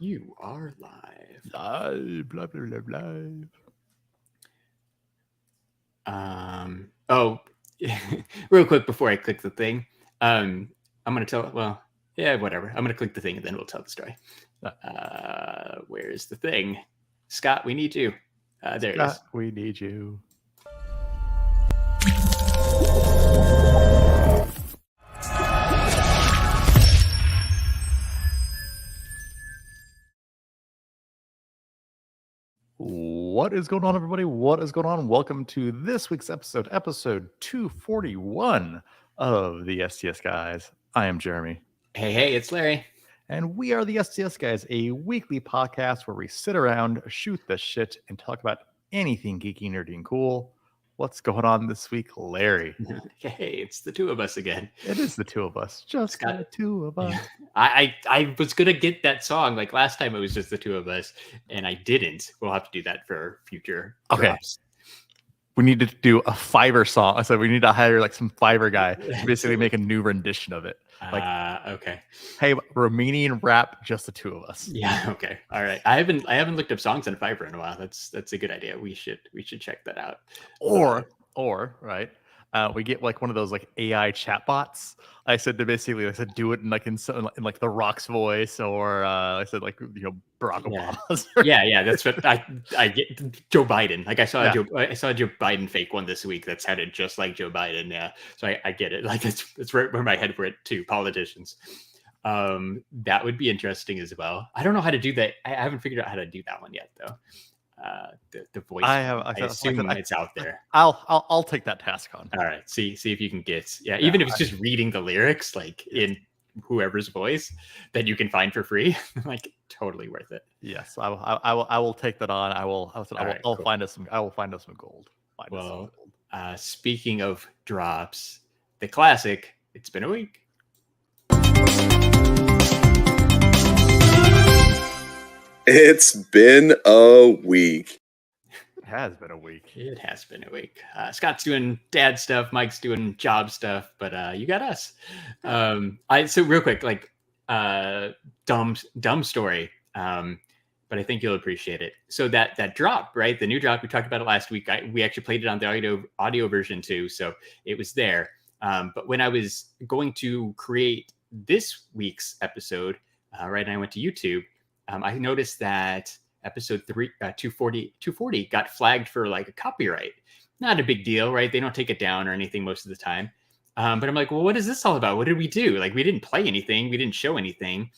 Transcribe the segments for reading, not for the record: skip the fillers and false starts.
You are live. Live, live, live, live. Oh, real quick before I click the thing, I'm gonna tell. Well, yeah, whatever. I'm gonna click the thing and then we'll tell the story. Where's the thing? Scott, we need you. There it is. We need you. What is going on, everybody? What is going on? Welcome to this week's episode 241 of the STS Guys. I am Jeremy. Hey, it's Larry. And we are the STS Guys, a weekly podcast where we sit around, shoot the shit, and talk about anything geeky, nerdy, and cool. What's going on this week, Larry? Hey, it's the two of us again. It is the two of us. Just the two of us. I was going to get that song. Like last time it was just the two of us, and I didn't. We'll have to do that for future drops. We need to do a Fiverr song. I said we need to hire like some Fiverr guy to basically make a new rendition of it. Okay. Hey, Romanian rap, just the two of us. Yeah. Okay. All right. I haven't looked up songs on Fiverr in a while. That's a good idea. We should check that out. Or right. We get like one of those like AI chatbots. I said to basically do it in like like The Rock's voice, or I said like Barack Obama's. Yeah. That's what I get. Joe Biden. Like I saw a Joe Biden fake one this week that sounded just like Joe Biden. Yeah, so I get it. Like it's right where my head went to politicians. That would be interesting as well. I don't know how to do that. I haven't figured out how to do that one yet though. The voice. I assume it's out there. I'll take that task on. All right. See if you can get. Yeah. Even if it's just reading the lyrics, like in whoever's voice that you can find for free, like totally worth it. Yes, I will take that on. I'll find us some gold. Speaking of drops, the classic. It's been a week. It's been a week. It has been a week. It has been a week. Scott's doing dad stuff. Mike's doing job stuff. But you got us. So real quick, like dumb story. But I think you'll appreciate it. So that drop, right? The new drop, we talked about it last week. We actually played it on the audio version too. So it was there. But when I was going to create this week's episode, right, and I went to YouTube, I noticed that episode 240 got flagged for like a copyright. Not a big deal, right? They don't take it down or anything most of the time. But I'm like, well, what is this all about? What did we do? Like, we didn't play anything. We didn't show anything.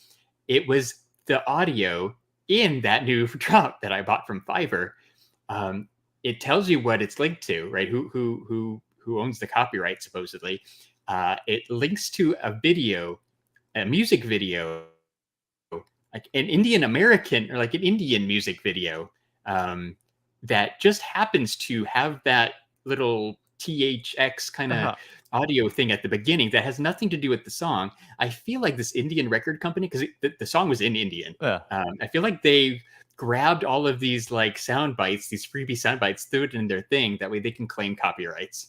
It was the audio in that new drop that I bought from Fiverr. It tells you what it's linked to, right? Who owns the copyright, supposedly. It links to a music video, like an Indian American or like an Indian music video that just happens to have that little THX kind of audio thing at the beginning that has nothing to do with the song. I feel like this Indian record company, because the song was in Indian. I feel like they grabbed all of these like sound bites, these freebie sound bites, threw it in their thing. That way they can claim copyrights.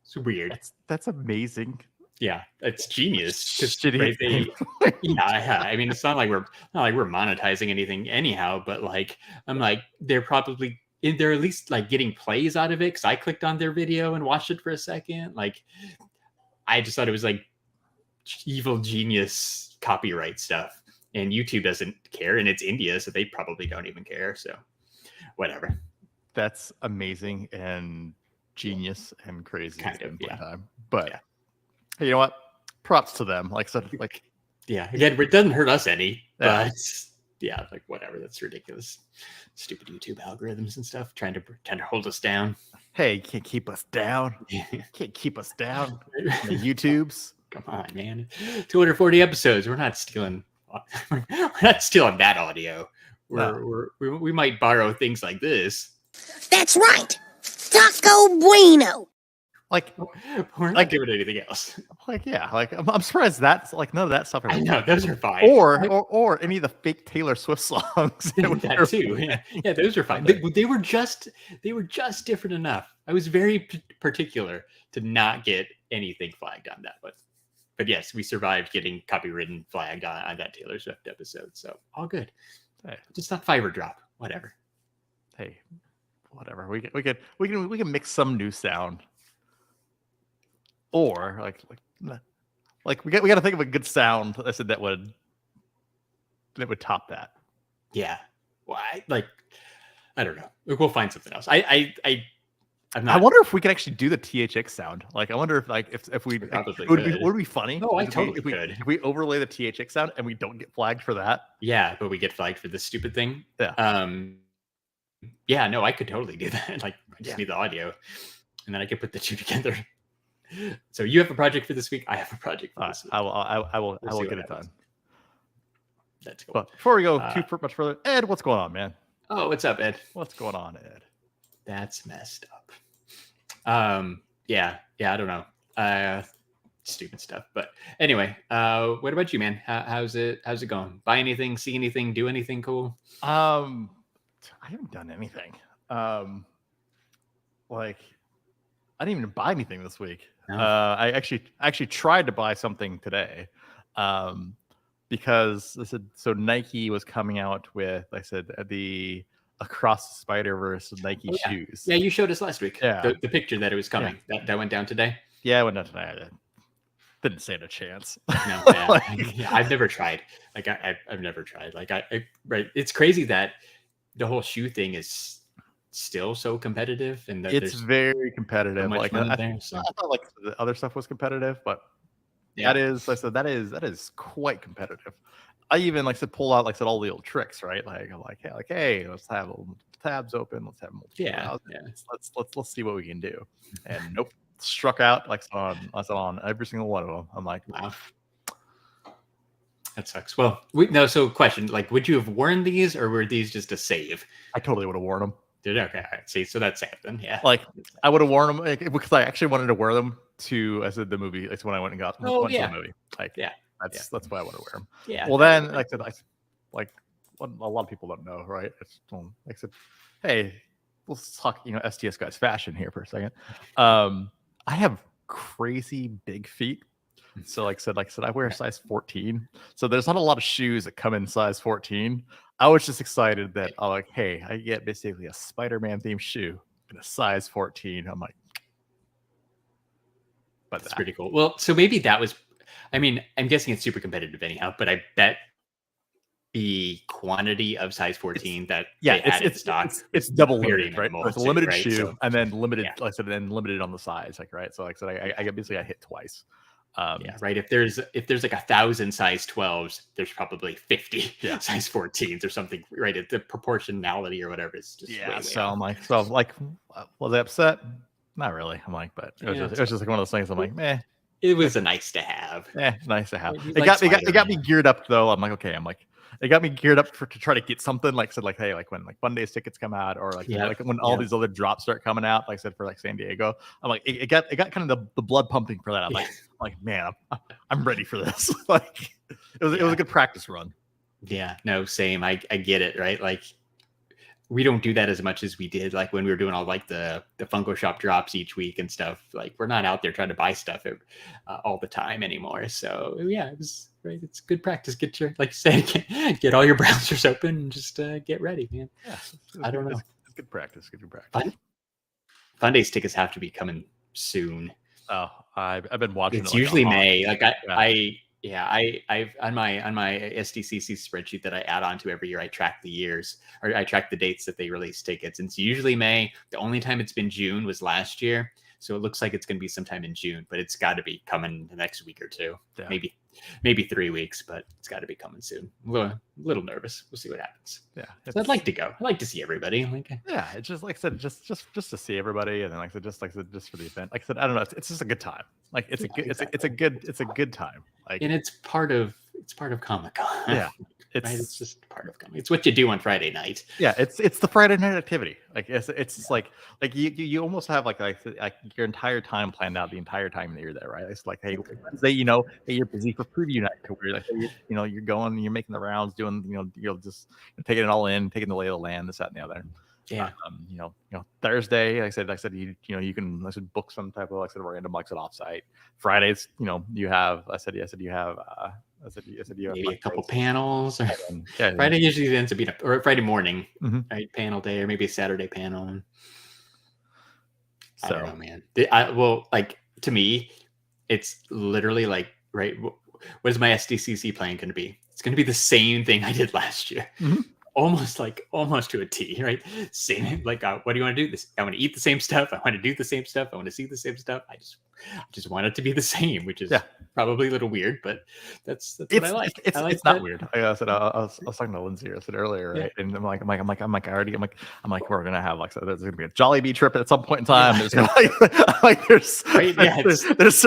It's weird. That's amazing. Yeah, it's genius. Right, I mean, it's not like we're monetizing anything anyhow, but like I'm like they're at least like getting plays out of it because I clicked on their video and watched it for a second. Like I just thought it was like evil genius copyright stuff, and YouTube doesn't care, and it's India, so they probably don't even care. So whatever. That's amazing and genius and crazy. Kind of, yeah. Time. But yeah. Hey, you know what? Props to them. Again, it doesn't hurt us any, but yeah, like whatever. That's ridiculous. Stupid YouTube algorithms and stuff trying to hold us down. Hey, you can't keep us down. Can't keep us down. The YouTubes. Come on, man. 240 episodes. We're not stealing that audio. We might borrow things like this. That's right. Taco Bueno. Like we're not doing anything else. I'm surprised that's like none of that stuff. I know those are fine. Or any of the fake Taylor Swift songs. That too. Yeah, those are fine. They were just different enough. I was very particular to not get anything flagged on that one. but yes, we survived getting copywritten flagged on that Taylor Swift episode. So all good. Hey. Just not Fiverr drop. Whatever. Hey, whatever. We can mix some new sound. Or like we got to think of a good sound. I said that would top that. Yeah. Well, I don't know. We'll find something else. I'm not. I wonder if we could actually do the THX sound. Like, I wonder if we would it be funny. No, I if totally we, could. If we overlay the THX sound and we don't get flagged for that. Yeah, but we get flagged for this stupid thing. Yeah. Yeah, no, I could totally do that. Like, I just need the audio, and then I could put the two together. So you have a project for this week. I have a project for this week. I will get it done. That's cool. But before we go too much further, Ed, what's going on, man? Oh, what's up, Ed? What's going on, Ed? That's messed up. Yeah, I don't know. Stupid stuff. But anyway, what about you, man? How's it going? Buy anything, see anything, do anything cool? I haven't done anything. Like, I didn't even buy anything this week. No. I actually tried to buy something today. Because so Nike was coming out with, like I said, the Across the Spider-Verse Nike shoes. Yeah, you showed us last week. Yeah. The picture that it was coming. Yeah. That went down today. Yeah, it went down today. I didn't stand a chance. No, yeah. I've never tried. Like I've never tried. Like right. It's crazy that the whole shoe thing is still so competitive, and that it's very competitive. So like I thought like the other stuff was competitive, but that is quite competitive. I even pull out all the old tricks, right? Like I'm like, hey, let's have tabs open, let's have multiple browsers. Let's see what we can do. And nope, struck out on every single one of them. I'm like, wow, that sucks. Well, so question, like, would you have worn these, or were these just a save? I totally would have worn them. Did okay? All right. See, so that's safe then. Yeah. Like I would have worn them because I actually wanted to wear them to the movie. It's when I went and got to the movie. That's why I want to wear them. Yeah. Well, then what a lot of people don't know, right? It's like I said, hey, let's talk STS Guys fashion here for a second. I have crazy big feet. So like I said, I wear a size 14. So there's not a lot of shoes that come in size 14. I was just excited that hey, I get basically a Spider-Man themed shoe in a size 14. I'm like, but that's pretty cool. Well, so maybe that was, I mean, I'm guessing it's super competitive anyhow, but I bet the quantity of size 14 that they had in stock, it's double limited, right? So it's a limited shoe, and then limited, like I said, and then limited on the size, right? So like I said, I basically got hit twice. Right. If there's like 1,000 size 12s, there's probably 50 size 14s or something, right? The proportionality or whatever is just way so off. I'm like, was I upset? Not really. I'm like, but it was just like one of those things. I'm like, meh. It was a nice to have. Nice to have. It got me geared up though. I'm like, okay. I'm like, it got me geared up to try to get something. Like I said, like, hey, like when Fun Days tickets come out, or like when all these other drops start coming out, like I said, for like San Diego, I'm like, it got kind of the blood pumping for that. I'm like, man, I'm ready for this. Like it was a good practice run. Yeah, no, same. I get it, right? Like we don't do that as much as we did like when we were doing all like the Funko Shop drops each week and stuff. Like we're not out there trying to buy stuff all the time anymore. So yeah, it was right. It's good practice. Get your, like you said, get all your browsers open and just get ready, man. Yeah, I don't know. It's good practice. Good practice. Fun Days tickets have to be coming soon. Oh, I've been watching. It's usually May. Like I've on my SDCC spreadsheet that I add on to every year, I track the years, or I track the dates that they release tickets. And it's usually May. The only time it's been June was last year. So it looks like it's going to be sometime in June, but it's got to be coming the next week or two, maybe 3 weeks, but it's got to be coming soon. I'm a little nervous. We'll see what happens. Yeah, so I'd like to go. I'd like to see everybody. It's just like I said, just to see everybody, and then like I said, just for the event. Like I said, I don't know. It's just a good time. Like it's a good time. Like, and it's part of Comic-Con. Yeah. It's just part of comedy. It's what you do on Friday night. Yeah, it's the Friday night activity. Like it's like you almost have like your entire time planned out the entire time that you're there, right? It's like, hey, Wednesday, hey, you're busy for preview night. Where like, you're going, you're making the rounds, doing, just taking it all in, taking the lay of the land, this, that, and the other. Yeah. Thursday, like I said, you can, like I said, book some type of, like I said, random, like I said, offsite. Fridays, you have, you have Maybe a couple panels. Or yeah, Friday usually ends up being or Friday morning, Mhm. right? Panel day, or maybe a Saturday panel. I don't know, So man. Like to me, it's literally like, right? What is my SDCC plan going to be? It's going to be the same thing I did last year. Mhm. Almost to a T, right? Same, like, what do you want to do? This, I want to eat the same stuff. I want to do the same stuff. I want to see the same stuff. I just want it to be the same, which is probably a little weird, but that's what I like. It's not weird. I said I was talking to Lindsay. I said earlier, right? And I'm like, we're gonna have like, so there's gonna be a Jollibee trip at some point in time. There's gonna there's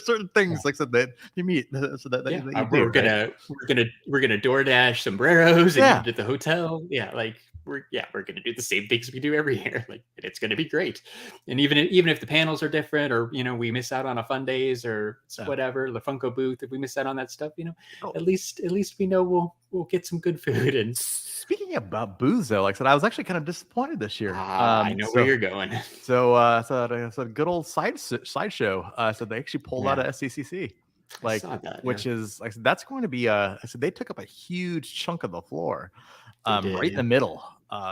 certain things like that you meet. So that you do, we're gonna DoorDash sombreros and eat at the hotel. Yeah, like we're gonna do the same things we do every year. Like, and it's gonna be great. And even if the panels are different, or we miss out on a fun days or whatever, the Funko booth, if we miss out on that stuff, at least we know we'll get some good food. And speaking about booths, though, like I said, I was actually kind of disappointed this year. I know where you're going. So good old sideshow. So they actually pulled out of SCCC, like which is like that's going to be so they took up a huge chunk of the floor, right in the middle.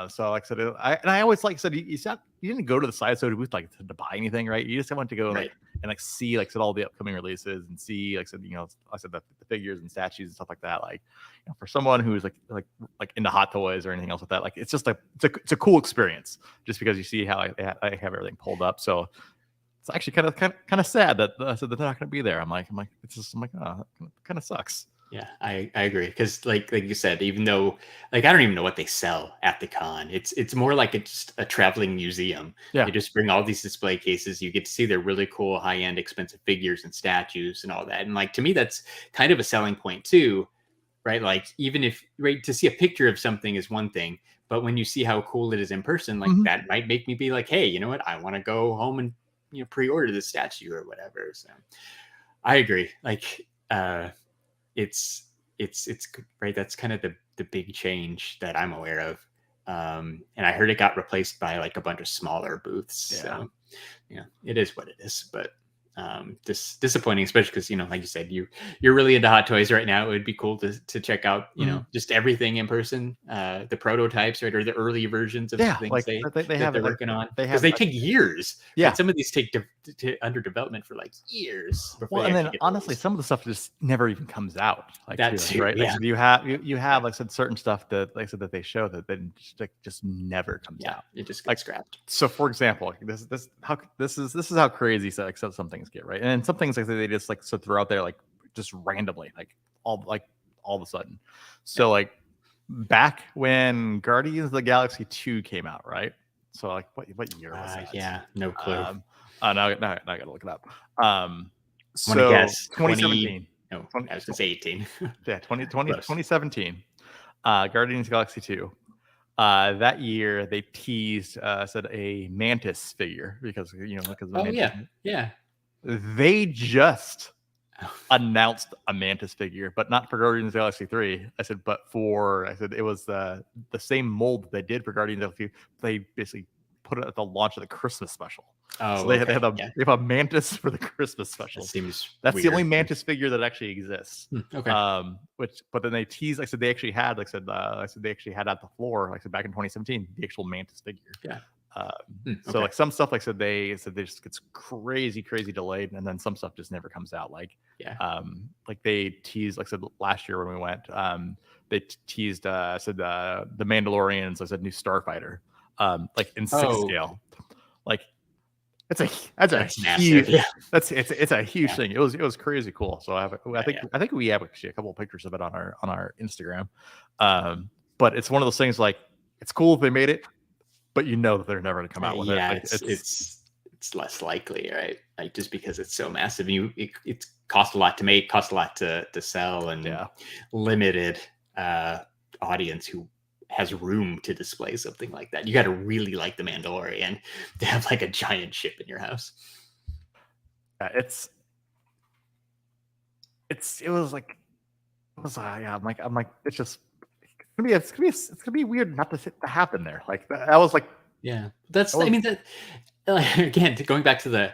So like I said, I always like I said, you didn't go to the sideshow booth like to buy anything, right? You just went to go and see like I said all the upcoming releases and see like I said I said the figures and statues and stuff like that. Like for someone who's like into hot toys or anything else like that, like it's just it's a cool experience just because you see how I have everything pulled up. So it's actually kind of sad that they're not going to be there. I'm like, oh, that kind of sucks. Yeah, I agree, because like you said, even though like I don't even know what they sell at the con, it's more like it's just a traveling museum. They just bring all these display cases. You get to see their really cool high end expensive figures and statues and all that. And like to me, that's kind of a selling point too, right? Like even if to see a picture of something is one thing, but when you see how cool it is in person, like that might make me be like, hey, you know what? I want to go home and pre-order this statue or whatever. So I agree. Like it's right. That's kind of the big change that I'm aware of. And I heard it got replaced by like a bunch of smaller booths. Yeah. So it is what it is, but disappointing, especially because like you said, you're really into hot toys right now. It would be cool to check out just everything in person, the prototypes, right, or the early versions of things like they have they're working on, because they take years. Right? Some of these take under development for like years. Well, and then honestly, some of the stuff just never even comes out. Like that too, right? Yeah. Like, so you have like said certain stuff that like I said that they show that then just never comes out. It just gets scrapped. So for example, this is how crazy some things get, right? And then some things like they just like so throw out there like just randomly, like all of a sudden. So like back when Guardians of the Galaxy 2 came out, right? So like what year was that? Yeah, no clue. Now I gotta look it up. So guess 2017. No, I was gonna say 18. Yeah, 2017. Guardians of the Galaxy 2. That year they teased said a Mantis figure because they just announced a Mantis figure, but not for Guardians of the Galaxy 3. It was the same mold that they did for Guardians of the Galaxy. They basically put it at the launch of the Christmas special. Oh, so they have a Mantis for the Christmas special. That's weird. The only Mantis figure that actually exists. Okay. But then they teased. Like I said, they actually had. Like I said, they actually had at the floor. Like I said, back in 2017, the actual Mantis figure. Yeah. So like some stuff, like they just gets crazy delayed, and then some stuff just never comes out. Like they teased. Like I said last year when we went, they teased. The Mandalorians. I said new Starfighter. Like in 6 scale. Like that's a huge it's a huge thing. It was crazy cool. So I think we have actually a couple of pictures of it on our Instagram. But it's one of those things like it's cool if they made it, but that they're never going to come out with it. Like, it's less likely, right? Like just because it's so massive, and it costs a lot to make, costs a lot to sell, and limited audience who has room to display something like that. You got to really like the Mandalorian to have like a giant ship in your house. I'm like it's just it's gonna be weird not to happen there. Like that was like Yeah, I mean that again going back to the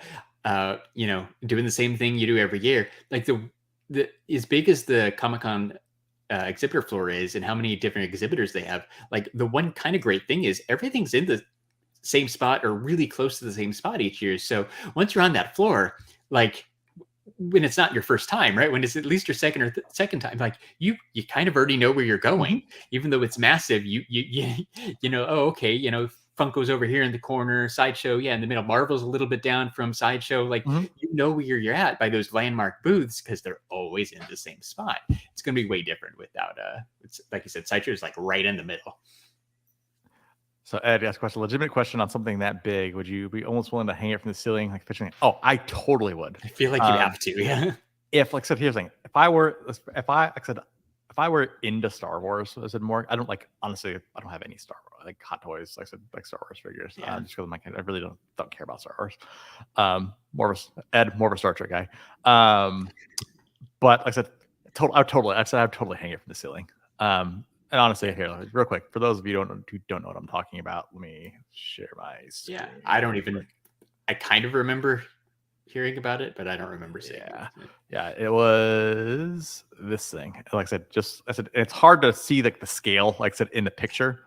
doing the same thing you do every year. Like the as big as the Comic-Con exhibitor floor is, and how many different exhibitors they have. Like the one kind of great thing is everything's in the same spot or really close to the same spot each year. So once you're on that floor, like when it's not your first time, right? When it's at least your second or second time, like you kind of already know where you're going, even though it's massive. You know, oh, okay, Funko's over here in the corner, Sideshow, in the middle. Marvel's a little bit down from Sideshow. Like you know where you're at by those landmark booths because they're always in the same spot. It's going to be way different without it's like you said, Sideshow is like right in the middle. So Ed asked a question, legitimate question on something that big. Would you be almost willing to hang it from the ceiling like fishing? Oh, I totally would. I feel like you have to, yeah. If like I said, here's the thing. If I were into Star Wars, I said more. I don't like honestly. I don't have any Star Wars like hot toys. Like I said, like Star Wars figures. Just because I really don't care about Star Wars. More of a Star Trek guy. But like I said, I'd totally hang it from the ceiling. And honestly, here, real quick, for those of you who don't know what I'm talking about, let me share my screen. Yeah, I kind of remember hearing about it, but I don't remember seeing it. Yeah, it was this thing. Like I said, it's hard to see like the scale, like I said, in the picture.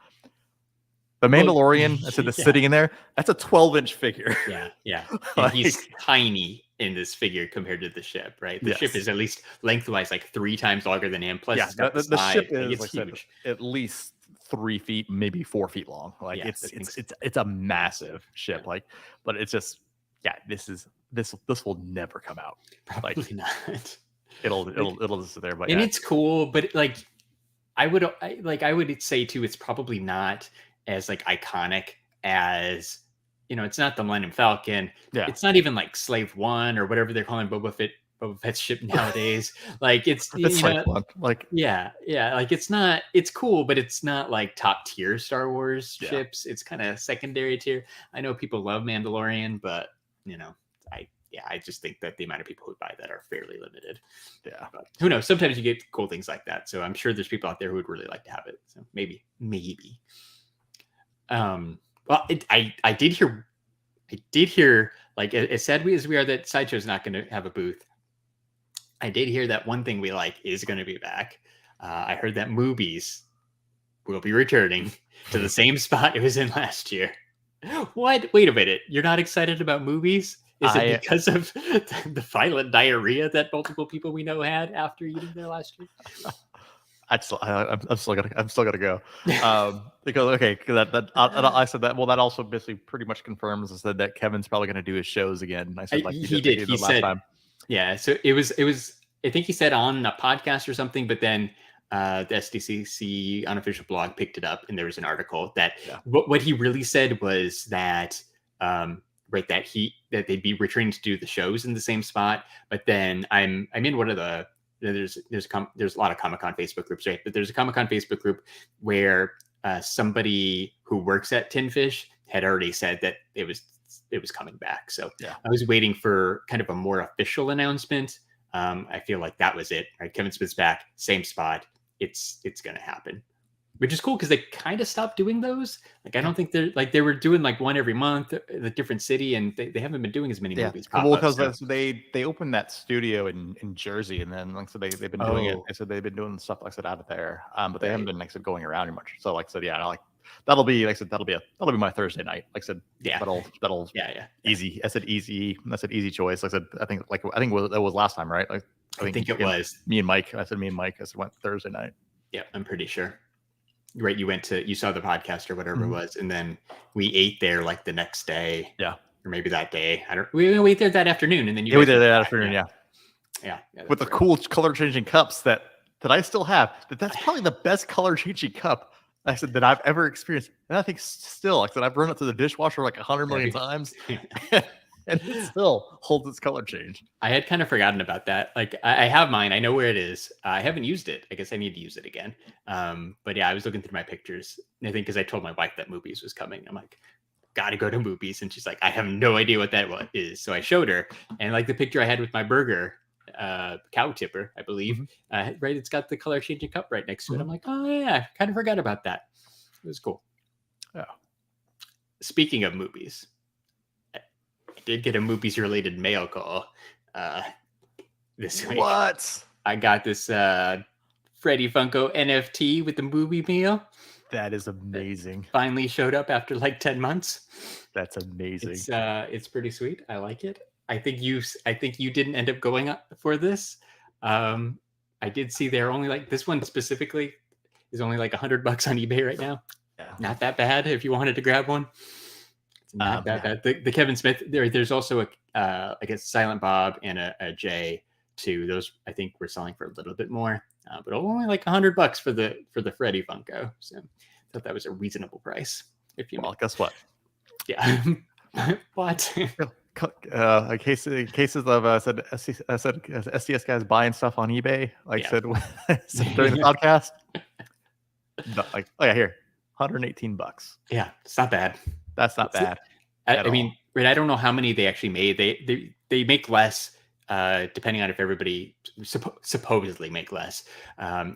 The Mandalorian, that's sitting in there, that's a 12-inch figure. Yeah. And he's tiny in this figure compared to the ship, right? The ship is at least lengthwise like 3 times longer than him. Plus, the ship is like huge. At least 3 feet, maybe 4 feet long. Like it's a massive ship. Like, but it's just this will never come out. Probably not. It'll just sit there. But and it's cool, but like I would say too, it's probably not as like iconic as it's not the Millennium Falcon. Yeah. It's not even like Slave One or whatever they're calling Boba Fett's ship nowadays. Like it's like like it's cool, but it's not like top tier Star Wars ships. It's kind of secondary tier. I know people love Mandalorian, but I just think that the amount of people who buy that are fairly limited. Yeah. But who knows? Sometimes you get cool things like that. So I'm sure there's people out there who would really like to have it. So maybe. Well, I did hear, like as sad as we are that Sideshow's not going to have a booth. I did hear that one thing we like is going to be back. I heard that Movies will be returning to the same spot it was in last year. What? Wait a minute. You're not excited about Movies? Is it because of the violent diarrhea that multiple people we know had after eating there last year? I'm still gonna go because I said that. Well, that also basically pretty much confirms. I said that Kevin's probably gonna do his shows again. I said like he did last time. Yeah, so it was. I think he said on a podcast or something, but then the SDCC unofficial blog picked it up, and there was an article that what he really said was that that they'd be returning to do the shows in the same spot. But then I'm in one of the. There's a lot of Comic-Con Facebook groups, right? But there's a Comic-Con Facebook group where somebody who works at Tin Fish had already said that it was coming back. So I was waiting for kind of a more official announcement. I feel like that was it. Right, Kevin Smith's back, same spot. It's going to happen, which is cool because they kind of stopped doing those. Like I don't think they were doing like one every month in a different city, and they haven't been doing as many movies. Well, because they opened that studio in Jersey, and then like so they've been doing it. I said they've been doing stuff like I said out of there, but they haven't been like I said going around much. So like I said, that'll be my Thursday night. Like I said, that'll easy. I said easy choice. Like I said, I think that was last time, right? Like I think it was me and Mike. I said went Thursday night. Yeah, I'm pretty sure. Right, you saw the podcast or whatever it was, and then we ate there like the next day. Yeah, or maybe that day. We ate there that afternoon, and then we did that afternoon. Yeah, with the cool color changing cups that I still have. That's probably the best color changing cup I said that I've ever experienced, and I think still like that I've run it through the dishwasher like 100 million times. And it still holds its color change. I had kind of forgotten about that. Like I have mine. I know where it is. I haven't used it. I guess I need to use it again. But yeah, I was looking through my pictures. I think because I told my wife that Movies was coming. I'm like, gotta go to Movies. And she's like, I have no idea what that is. So I showed her. And like the picture I had with my burger, cow tipper, I believe. Right, it's got the color changing cup right next to it. I'm like, oh yeah, kind of forgot about that. It was cool. Yeah. Speaking of movies, I did get a movies related mail call this week. What? I got this Freddy Funko NFT with the movie meal. That is amazing. Finally showed up after like 10 months. That's amazing. It's pretty sweet. I like it. I think you didn't end up going up for this. I did see they're only like, this one specifically is only like $100 on eBay right now. Yeah. Not that bad if you wanted to grab one. It's not that bad. The Kevin Smith, there's also I guess Silent Bob and a J too. Those I think we're selling for a little bit more, but only like $100 for the Freddy Funko. So I thought that was a reasonable price. If you guess what? Yeah. What? Cases of said STS guys buying stuff on eBay. Said during the podcast. No, here, $118. Yeah, it's not bad. That's not bad. I mean, right, I don't know how many they actually made. They make less, depending on if everybody supposedly make less,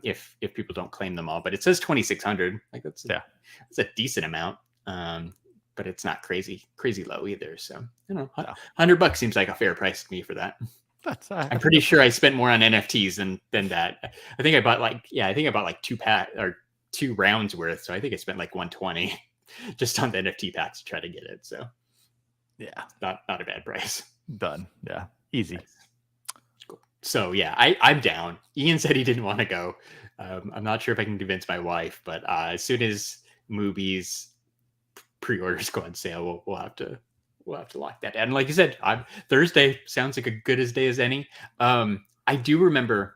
if people don't claim them all. But it says 2,600. Like that's a decent amount. But it's not crazy low either. So $100 seems like a fair price to me for that. I'm pretty sure I spent more on NFTs than that. I think I bought like 2 rounds worth. So I think I spent like 120 just on the NFT packs to try to get it. So yeah, not a bad price. Done. Yeah, easy. Nice. Cool. So yeah, I'm down. Ian said he didn't want to go. I'm not sure if I can convince my wife, but as soon as movies pre-orders go on sale, we'll have to lock that down. And like you said, Thursday sounds like a good as day as any. I do remember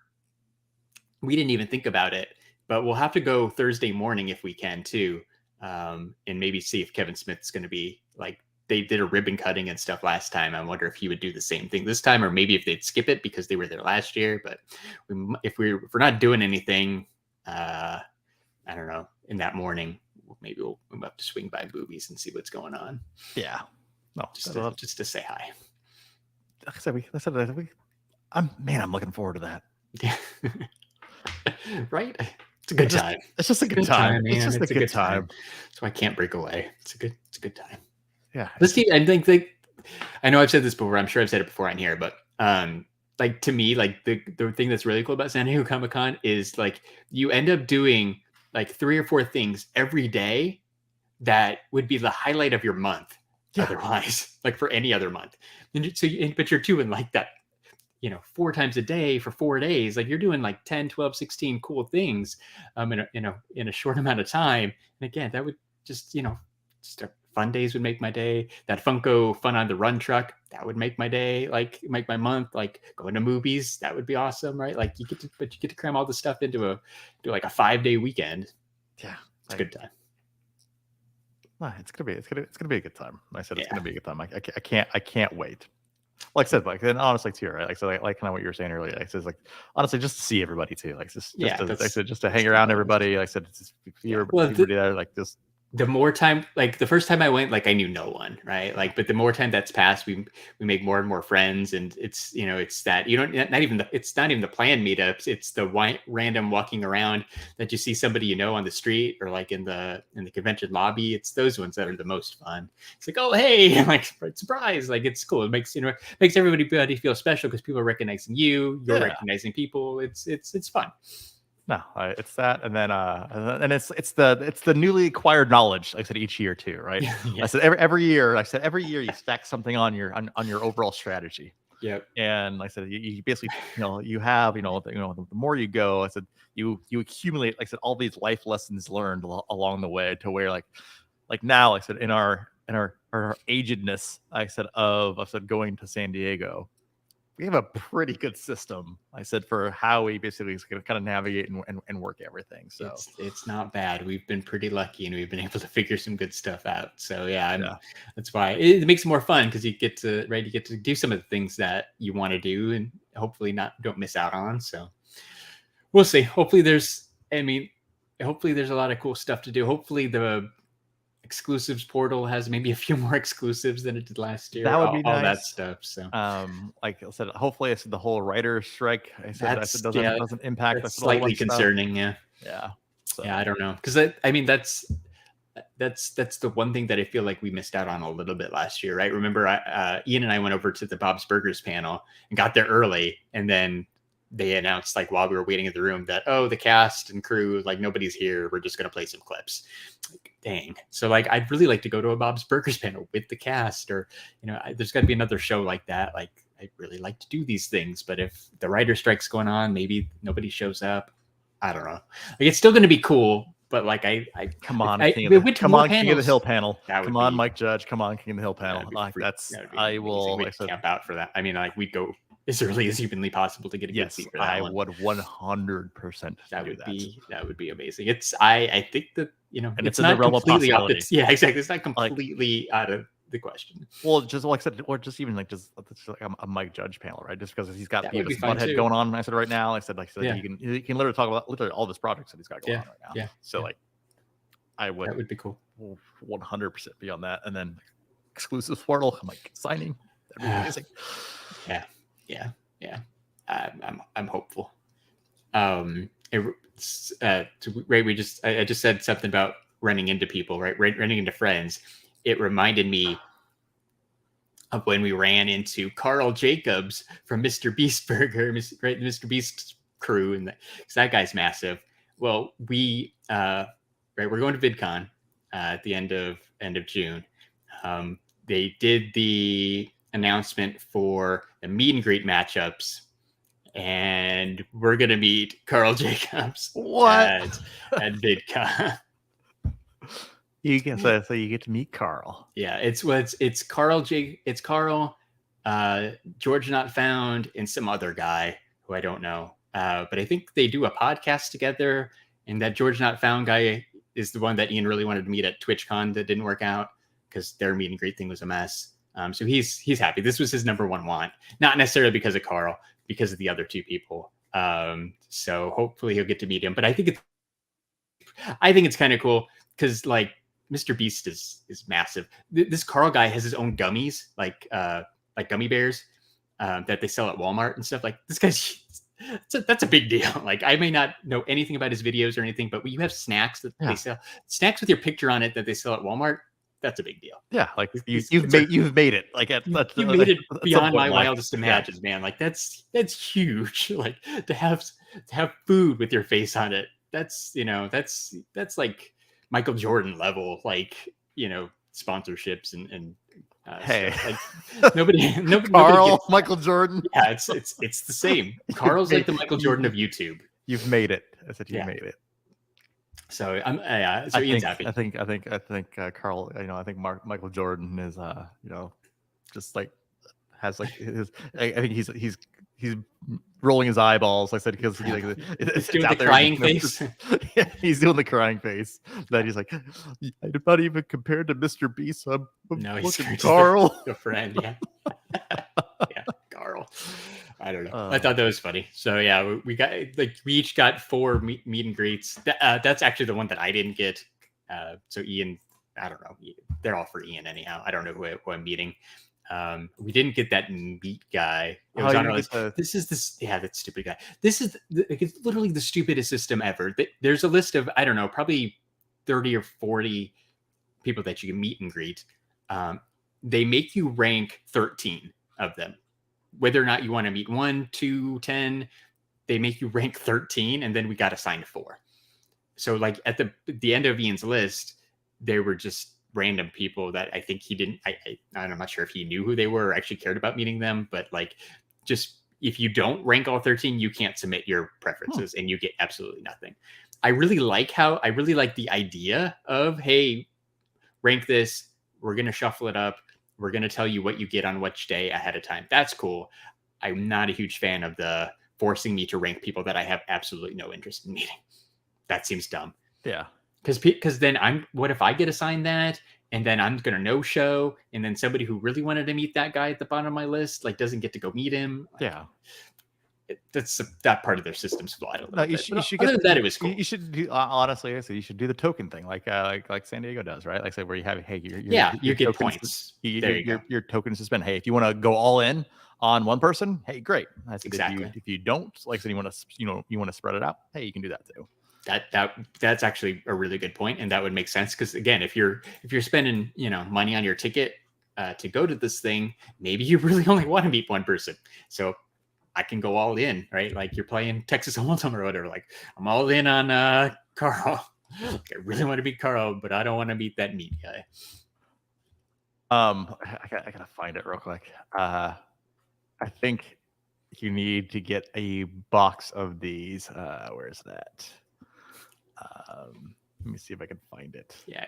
we didn't even think about it, but we'll have to go Thursday morning if we can too, and maybe see if Kevin Smith's going to be like, they did a ribbon cutting and stuff last time. I wonder if he would do the same thing this time, or maybe if they'd skip it because they were there last year. But if we're not doing anything, I don't know, in that morning, maybe we'll have to swing by movies and see what's going on. Yeah, no, just to say hi. I'm looking forward to that. Yeah. Right. It's a good time. It's just a good time. Man. It's just a good time. So I can't break away. It's a good time. Yeah. I think I know I've said this before. I'm sure I've said it before on here, but like to me, like the thing that's really cool about San Diego Comic-Con is like you end up doing like 3 or 4 things every day that would be the highlight of your month. Yeah. Otherwise, like for any other month. But you're doing like that, 4 times a day for 4 days. Like you're doing like 10, 12, 16 cool things in a short amount of time. And again, that would just fun days would make my day. That Funko Fun on the Run truck, that would make my day, like make my month. Like going to movies, that would be awesome, right? Like you get to cram all this stuff into a 5-day weekend. Yeah, it's a good time. It's gonna be a good time. I said it's gonna be a good time. I can't wait. Like I said, and honestly too, right? Like I said, like kind of what you were saying earlier. Like I said, like honestly, just to see everybody too. Like just to hang around everybody. Like I said, just see everybody there. Like just. The more time, like the first time I went, like I knew no one, right? Like, but the more time that's passed, we make more and more friends, and it's it's that it's not even the planned meetups. It's the random walking around that you see somebody on the street or like in the convention lobby. It's those ones that are the most fun. It's like, oh hey, like surprise, like it's cool. It makes everybody feel special because people are recognizing you're recognizing people. It's fun. No, it's that, and then it's the newly acquired knowledge. Like I said, each year too, right? Yeah. I said every year. Like I said every year you stack something on your overall strategy. Yep. And like I said, you basically you have the more you go, I said you accumulate. Like I said, all these life lessons learned along the way to where like now, like I said, in our agedness, I said going to San Diego. We have a pretty good system, I said, for how we basically kind of navigate and work everything. So it's not bad. We've been pretty lucky, and we've been able to figure some good stuff out. So that's why it makes it more fun because you get to do some of the things that you want to do, and hopefully don't miss out on. So we'll see. Hopefully there's a lot of cool stuff to do. Hopefully the exclusives portal has maybe a few more exclusives than it did last year. That would be all that nice. stuff. So like I said, hopefully I said the whole writer strike. I said doesn't impact. That's slightly concerning. Yeah. So. Yeah, I don't know, because I mean that's the one thing that I feel like we missed out on a little bit last year, right? Remember, Ian and I went over to the Bob's Burgers panel and got there early, and then they announced, like, while we were waiting in the room that, oh, the cast and crew, like, nobody's here. We're just going to play some clips. Like, dang. So, like, I'd really like to go to a Bob's Burgers panel with the cast, or, there's got to be another show like that. Like, I'd really like to do these things, but if the writer strike's going on, maybe nobody shows up. I don't know. Like, it's still going to be cool, but like, come on, King of the Hill panel. Come on, Mike Judge. Come on, King of the Hill panel. Like, I will camp out for that. I mean, like, we'd go as early as humanly possible to get a good seat for that. I would 100% that would be amazing. I think that and it's in the realm of possibility. Yeah, exactly. It's not completely out of the question. Well, just like I said, or just even like a Mike Judge panel, right? Just because he's got Beavis Butthead going on. I said right now, I said he can literally talk about literally all this projects that he's got going on right now. Yeah. So like, that would be cool. 100% be on that, and then exclusive portal. I'm like, signing. That'd be amazing. Yeah. I'm hopeful. I just said something about running into people, right? Running into friends. It reminded me of when we ran into Carl Jacobs from Mr. Beast Burger, right? The Mr. Beast crew, and that guy's massive. Well, we're going to VidCon at the end of June. They did the announcement for the meet and greet matchups, and we're gonna meet Carl Jacobs at VidCon. You get so you get to meet Carl. Yeah, it's Carl it's Carl, George Not Found, and some other guy who I don't know. But I think they do a podcast together, and that George Not Found guy is the one that Ian really wanted to meet at TwitchCon that didn't work out because their meet and greet thing was a mess. So he's happy. This was his number one want, not necessarily because of Carl, because of the other two people. So hopefully he'll get to meet him. But I think it's kind of cool because like Mr. Beast is massive. This Carl guy has his own gummies, like gummy bears that they sell at Walmart and stuff. Like this guy's that's a big deal. Like I may not know anything about his videos or anything, but when you have snacks that they sell, snacks with your picture on it that they sell at Walmart, that's a big deal. Yeah, like you've made it. Like you made it beyond my wildest imagines, man. Like that's huge. Like to have food with your face on it. That's that's like Michael Jordan level. Like sponsorships and hey, like nobody Carl, Michael Jordan. Yeah, it's the same. Carl's like the Michael Jordan of YouTube. You've made it. I said you made it. So Ian's happy. I think Carl. I think Michael Jordan is just like has like his. I think he's rolling his eyeballs. Like I said because he's doing the crying face. Yeah, he's doing the crying face. That he's like, I'm not even compared to Mr. Beast. I'm looking Carl, a friend. Yeah, yeah, Carl. I don't know. I thought that was funny. So yeah, we each got 4 meet and greets. That's actually the one that I didn't get. So Ian, I don't know. They're all for Ian anyhow. I don't know who I'm meeting. We didn't get that meat guy. It was on our list. That stupid guy. It's literally the stupidest system ever. There's a list of, I don't know, probably 30 or 40 people that you can meet and greet. They make you rank 13 of them. Whether or not you want to meet 1, 2, 10, they make you rank 13, and then we got assigned 4. So like at the end of Ian's list, they were just random people that I think he didn't. I'm not sure if he knew who they were or actually cared about meeting them, but like just if you don't rank all 13, you can't submit your preferences and you get absolutely nothing. I really like the idea of, hey, rank this. We're going to shuffle it up. We're going to tell you what you get on which day ahead of time. That's cool. I'm not a huge fan of the forcing me to rank people that I have absolutely no interest in meeting. That seems dumb. Yeah. Because then what if I get assigned that and then I'm going to no show and then somebody who really wanted to meet that guy at the bottom of my list, like doesn't get to go meet him. Yeah. that part of their system's flawed a little No, bit. you should Other get than that, it was cool. You should do honestly. I say you should do the token thing, like San Diego does, right? Like say where you have, hey, you get tokens, points. Your tokens to spend. Hey, if you want to go all in on one person, hey, great. I said, Exactly. If you don't, like I said, you want to spread it out. Hey, you can do that too. That's actually a really good point, and that would make sense because again, if you're spending money on your ticket to go to this thing, maybe you really only want to meet one person. So I can go all in, right? Like you're playing Texas Hold'em or whatever. Like I'm all in on Carl. Like, I really want to meet Carl, but I don't want to meet that meat guy. I gotta find it real quick. I think you need to get a box of these. Where's that? Let me see if I can find it. Yeah.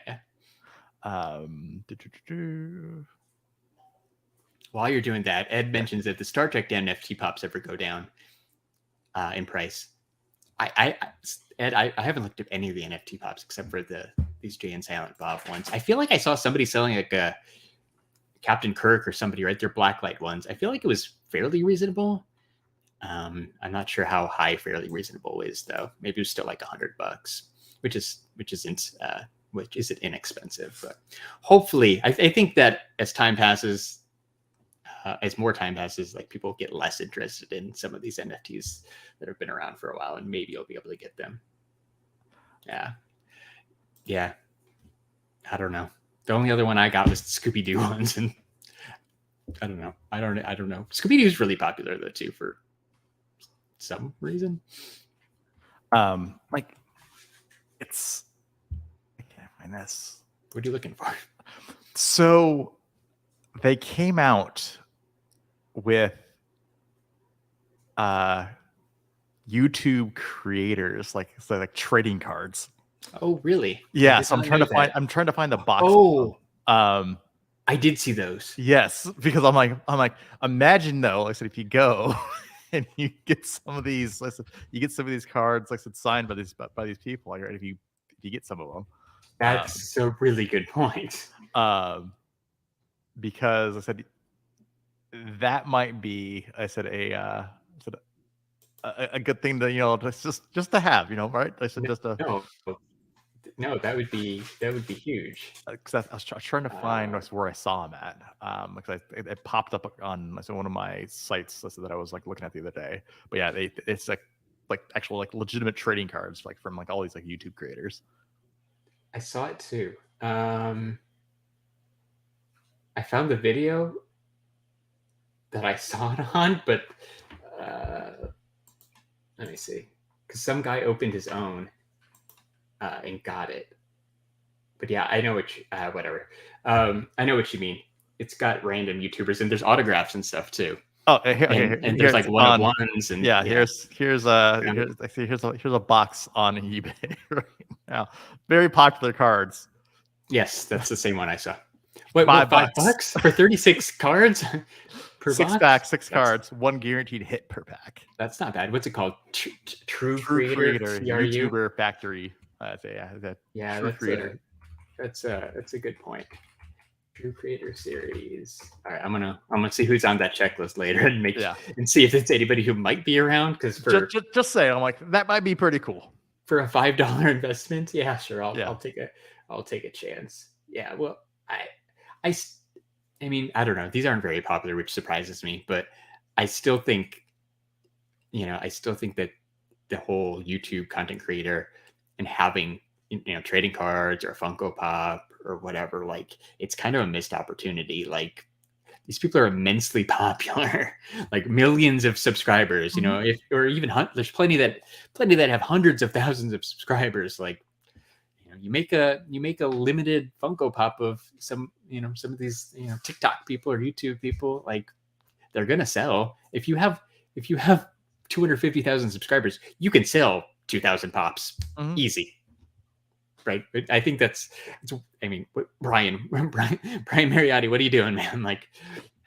While you're doing that, Ed mentions that the Star Trek NFT pops ever go down in price. Ed, I haven't looked at any of the NFT pops except for these Jay and Silent Bob ones. I feel like I saw somebody selling like a Captain Kirk or somebody, right? They're blacklight ones. I feel like it was fairly reasonable. I'm not sure how high fairly reasonable is though. Maybe it was still like $100, which isn't inexpensive. But hopefully, I think that as time passes. As more time passes, like people get less interested in some of these NFTs that have been around for a while, and maybe you'll be able to get them. Yeah. I don't know. The only other one I got was the Scooby-Doo ones, and I don't know. I don't know. Scooby-Doo is really popular though too for some reason. Like it's. I can't find this. What are you looking for? So they came out with YouTube creators like trading cards. Oh, really? Yeah, so I'm trying to find the box. Oh, I did see those. Yes, because I'm like, imagine though, like I said, if you go and you get some of these, cards, like I said, signed by these people, like, right? If you get some of them, that's a really good point. Because I said that might be, a good thing to just to have, right? I said no, that would be huge. Because I was trying to find where I saw them at, because it popped up on one of my sites that I was like looking at the other day. But yeah, it's like actual like legitimate trading cards like from like all these like YouTube creators. I saw it too. I found the video that I saw it on, but let me see. Because some guy opened his own and got it. But yeah, I know whatever. I know what you mean. It's got random YouTubers and there's autographs and stuff too. Oh, and there's like one-on-ones and here's a box on eBay right now. Very popular cards. Yes, that's the same one I saw. Wait, $5 for 36 cards per box? Six cards, one guaranteed hit per pack. That's not bad. What's it called? True Creator YouTuber Factory. True Creator. That's a good point. True Creator Series. All right, I'm gonna see who's on that checklist later and see if it's anybody who might be around. Because just say I'm like that might be pretty cool for a $5 investment. Yeah, sure. I'll take a chance. Yeah. Well, I mean, I don't know. These aren't very popular, which surprises me. But I still think, that the whole YouTube content creator and having trading cards or Funko Pop or whatever, like it's kind of a missed opportunity. Like these people are immensely popular, like millions of subscribers, there's plenty that have hundreds of thousands of subscribers. Like, you make a limited Funko Pop of some of these, TikTok people or YouTube people, like they're going to sell. If you have 250,000 subscribers, you can sell 2,000 pops easy. Right. I think Brian Mariotti, what are you doing, man? Like,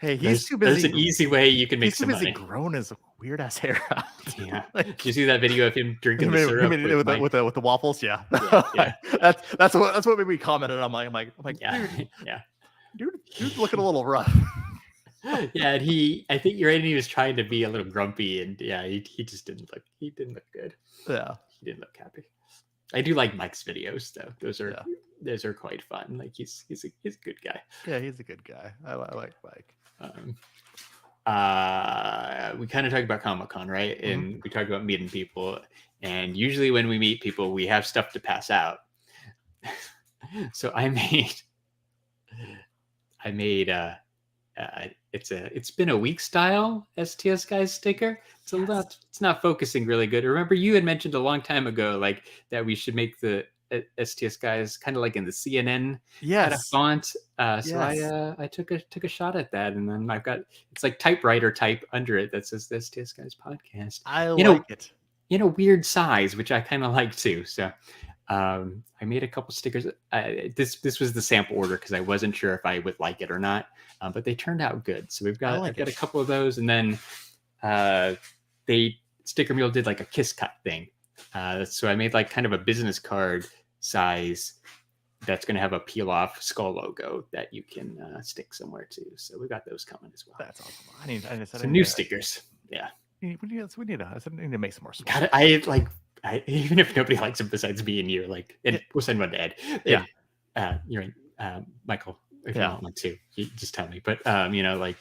hey, he's too busy. There's an easy way you can make some money. He's too busy growing his weird ass hair out. Yeah. Did you see that video of him drinking the syrup with the waffles? Yeah. Yeah. That's what made me commented. I'm like, yeah. Dude's looking a little rough. Yeah, and I think you're right. He was trying to be a little grumpy, and yeah, he just didn't look. He didn't look good. Yeah. He didn't look happy. I do like Mike's videos though. Those are quite fun. Like he's a good guy. Yeah, he's a good guy. I like Mike. We kind of talked about Comic-Con, right? And we talked about meeting people. And usually when we meet people, we have stuff to pass out. So I made it's been a week style STS Guys sticker. It's not focusing really good. Remember you had mentioned a long time ago like that we should make the STS Guys kind of like in the CNN kind of font. So I took a shot at that, and then I've got it's like typewriter type under it that says the STS Guys Podcast. I like it in a weird size, which I kind of like too. So I made a couple stickers. This was the sample order because I wasn't sure if I would like it or not, but they turned out good. So I've got a couple of those, and then Sticker Mule did like a kiss cut thing. So I made like kind of a business card size that's going to have a peel off skull logo that you can stick somewhere too. So we got those coming as well. That's awesome. I need some new stickers. Yeah. We need to make some more. Even if nobody likes them besides me and you, like, and we'll send one to Ed. Yeah. Michael, if you want one too, you just tell me. But like,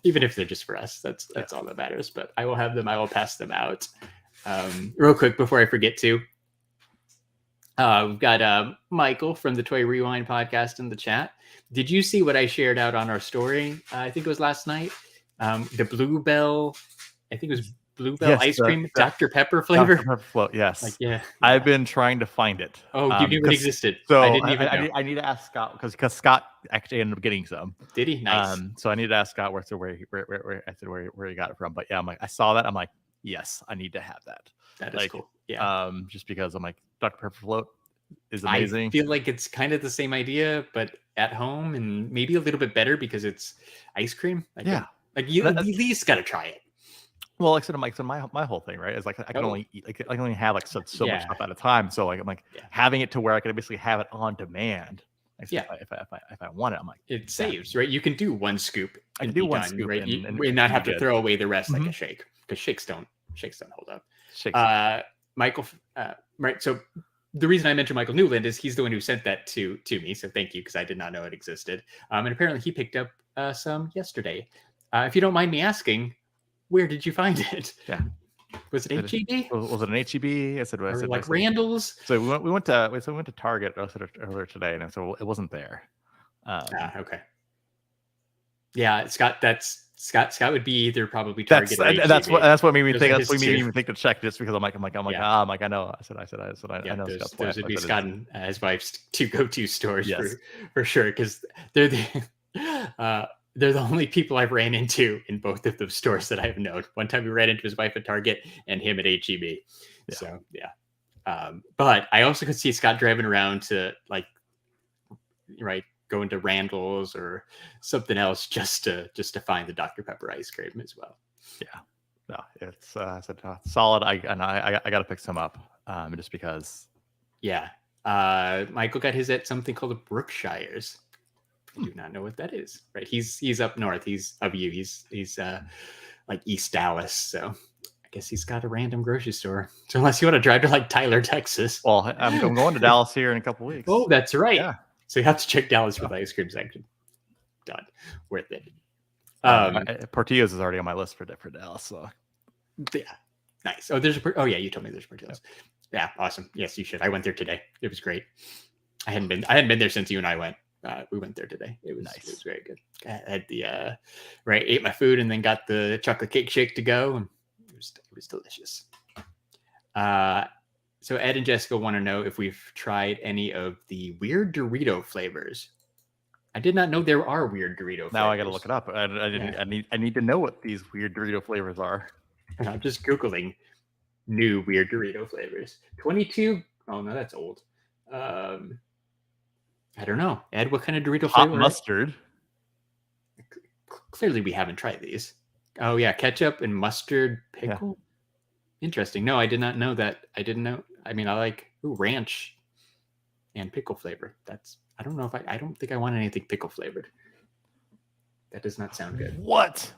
even if they're just for us, that's all that matters. But I will have them. I will pass them out. Real quick before I forget to. We've got Michael from the Toy Rewind podcast in the chat. Did you see what I shared out on our story? I think it was last night. The Bluebell, I think it was Bluebell ice cream, Dr. Pepper flavor. Dr. Pepper float, yes. Yeah. I've been trying to find it. Oh, you knew it existed. So I didn't even know. I need to ask Scott because Scott actually ended up getting some. Did he? Nice. So I need to ask Scott where he got it from. But yeah, I'm like, I saw that. I'm like, yes, I need to have that. That is cool. Yeah. Just because I'm like, Dr. Pepper float is amazing. I feel like it's kind of the same idea, but at home and maybe a little bit better because it's ice cream. Like you at least got to try it. Well, like I said, so my whole thing, right, is like I can only eat, like I can only have like so much stuff at a time. So like I'm like having it to where I can basically have it on demand. Like, if I want it, I'm like it saves, right? You can do one scoop. I can do one scoop, right? And not have to throw away the rest like a shake because shakes don't hold up. Michael, right? So the reason I mentioned Michael Newland is he's the one who sent that to me. So thank you because I did not know it existed. And apparently he picked up some yesterday. If you don't mind me asking, where did you find it? Yeah. Was it HEB? Was it an HEB? I said like Randall's. So we went to Target earlier today, and so it wasn't there. Okay. Yeah, Scott would be either probably Target. That's what made me think. That's what made me think to check just because I'm like I know. I know. Those would be Scott and his wife's two go-to stores for sure because they're the only people I've ran into in both of those stores that I've known. One time we ran into his wife at Target and him at HEB. Yeah. So but I also could see Scott driving around to going to Randall's or something else just to find the Dr. Pepper ice cream as well. Yeah. No, it's solid. I got to pick some up just because. Yeah. Michael got his at something called the Brookshires. I do not know what that is. Right. He's up north. He's of you. He's like East Dallas. So I guess he's got a random grocery store. So unless you want to drive to like Tyler, Texas. Well, I'm going to Dallas here in a couple weeks. Oh, that's right. Yeah. So you have to check Dallas for the ice cream section. Done. Worth it. Portillo's is already on my list for Dallas. So yeah. Nice. Oh, you told me there's Portillo's. Yeah. Awesome. Yes, you should. I went there today. It was great. I hadn't been there since you and I went. We went there today. It was nice. It was very good. I had the ate my food and then got the chocolate cake shake to go, and it was delicious. So Ed and Jessica want to know if we've tried any of the weird Dorito flavors. I did not know there are weird Dorito flavors. Now I got to look it up. I need to know what these weird Dorito flavors are. And I'm just Googling new weird Dorito flavors. 22. Oh no, that's old. I don't know. Ed, what kind of Dorito flavor? Hot mustard. Clearly, we haven't tried these. Oh, yeah. Ketchup and mustard pickle. Yeah. Interesting. No, I did not know that. I didn't know. I mean, I like ranch and pickle flavor. I don't know if I don't think I want anything pickle flavored. That does not sound good. What?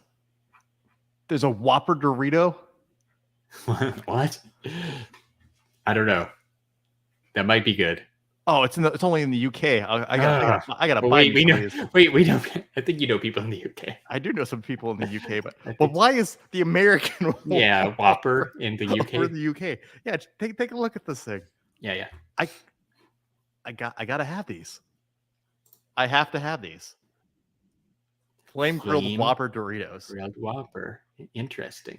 There's a Whopper Dorito? What? I don't know. That might be good. Oh, it's only in the UK. I got to buy wait, we know. these. Wait, we don't. I think you know people in the UK. I do know some people in the UK, but why is the American Whopper in the UK? Whopper the UK. Yeah, take a look at this thing. Yeah. I gotta have these. I have to have these. Flame grilled Whopper Doritos. Grilled Whopper. Interesting.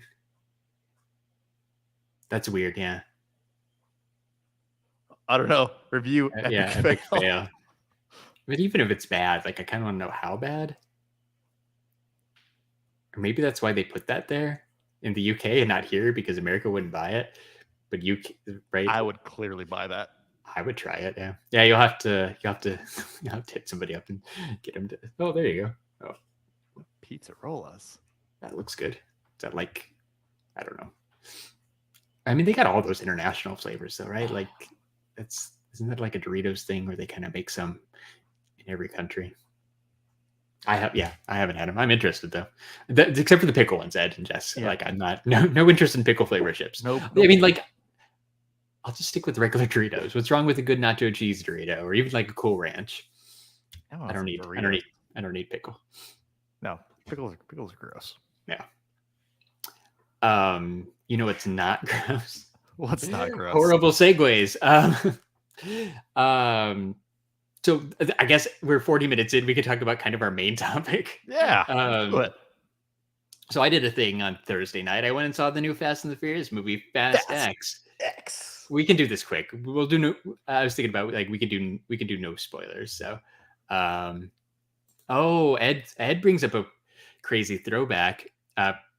That's weird. Yeah. I don't know. Review. Epic fail. But even if it's bad, like I kind of want to know how bad. Or maybe that's why they put that there in the UK and not here because America wouldn't buy it. But right? I would clearly buy that. I would try it. Yeah. Yeah. You'll have to hit somebody up and get them to. Oh, there you go. Oh, pizza rolas. That looks good. Is that like? I don't know. I mean, they got all those international flavors, though, right? Like, isn't that like a Doritos thing where they kind of make some in every country? I haven't had them. I'm interested though, except for the pickle ones, Ed and Jess. Yeah. Like, I'm not no interest in pickle flavor chips. Nope. I mean, like, I'll just stick with regular Doritos. What's wrong with a good nacho cheese Dorito or even like a Cool Ranch? I don't need pickle. No, pickles are gross. Yeah. You know it's not gross. What's not gross? Horrible segues. So I guess we're 40 minutes in. We could talk about kind of our main topic. Yeah. So I did a thing on Thursday night. I went and saw the new Fast and the Furious movie, Fast X. We can do this quick. We'll do no. I was thinking about like we could do no spoilers. So, Ed brings up a crazy throwback.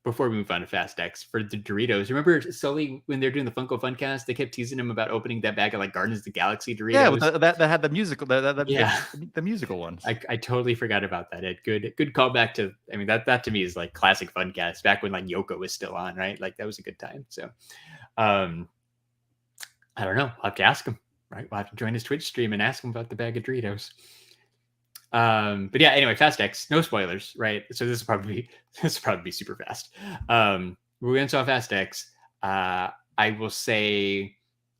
Before we move on to Fast X for the Doritos, remember Sully when they're doing the Funko Funcast? They kept teasing him about opening that bag of like Guardians of the Galaxy Doritos. Yeah, that had the musical. The musical ones. I totally forgot about that. Ed, good callback to. I mean that to me is like classic Funcast back when like Yoko was still on, right? Like that was a good time. So, I don't know. I'll have to ask him. Right, we'll have to join his Twitch stream and ask him about the bag of Doritos. But yeah, anyway, Fast X, no spoilers, right? So this will probably be super fast. We're gonna saw Fast X. I will say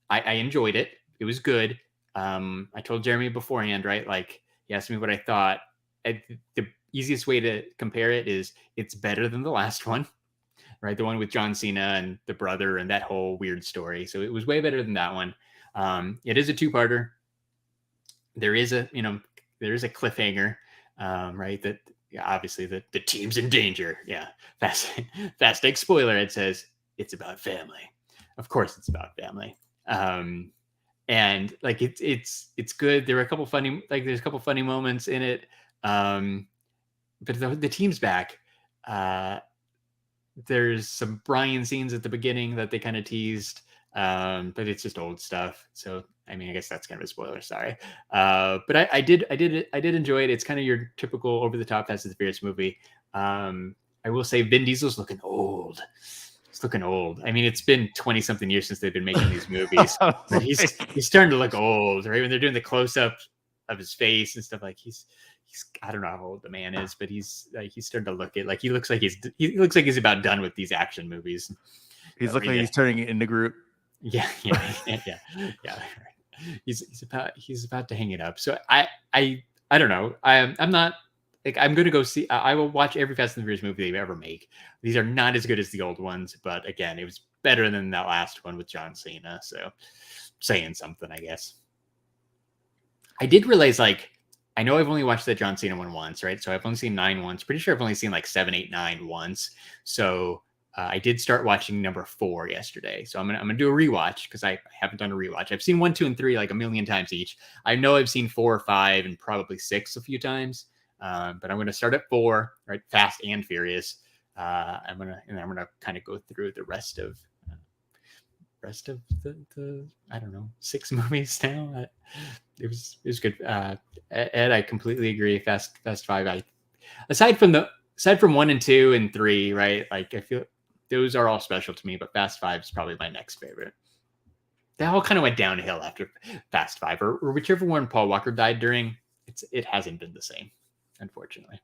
I enjoyed it. It was good. I told Jeremy beforehand, right? Like he asked me what I thought. The easiest way to compare it is it's better than the last one, right? The one with John Cena and the brother and that whole weird story. So it was way better than that one. It is a two-parter. There is a cliffhanger, right? That obviously the team's in danger. Yeah. Fast X spoiler. It says it's about family. Of course it's about family. And like, it's good. There are a couple funny, like there's a couple funny moments in it. But the team's back. There's some Brian scenes at the beginning that they kind of teased. But it's just old stuff. So, I mean, I guess that's kind of a spoiler. Sorry. But I did enjoy it. It's kind of your typical over the top Fast and the Furious movie. I will say Vin Diesel's looking old. He's looking old. I mean, it's been 20 something years since they've been making these movies. But he's starting to look old, right? When they're doing the close up of his face and stuff, like he's I don't know how old the man is, but he's starting to look it like he looks like he's about done with these action movies. He's looking like he's turning into Groot. Yeah. He's about to hang it up. So I don't know. I'm not like I'm gonna go see. I will watch every Fast and the Furious movie they ever make. These are not as good as the old ones, but again, it was better than that last one with John Cena. So saying something, I guess. I did realize, like, I know I've only watched the John Cena one once, right? So I've only seen 9 once. Pretty sure I've only seen like 7, 8, 9 once. So I did start watching number 4 yesterday. So I'm gonna do a rewatch because I haven't done a rewatch. I've seen 1, 2, and 3 like a million times each. I know I've seen 4 or 5 and probably 6 a few times. But I'm gonna start at 4, right? Fast and Furious. I'm gonna kind of go through the rest of the I don't know 6 movies now. It was good. Ed, I completely agree. Fast 5. Aside from 1 and 2 and 3, right? Like I feel those are all special to me, but Fast 5 is probably my next favorite. They all kind of went downhill after Fast 5, or whichever one Paul Walker died during. It hasn't been the same, unfortunately.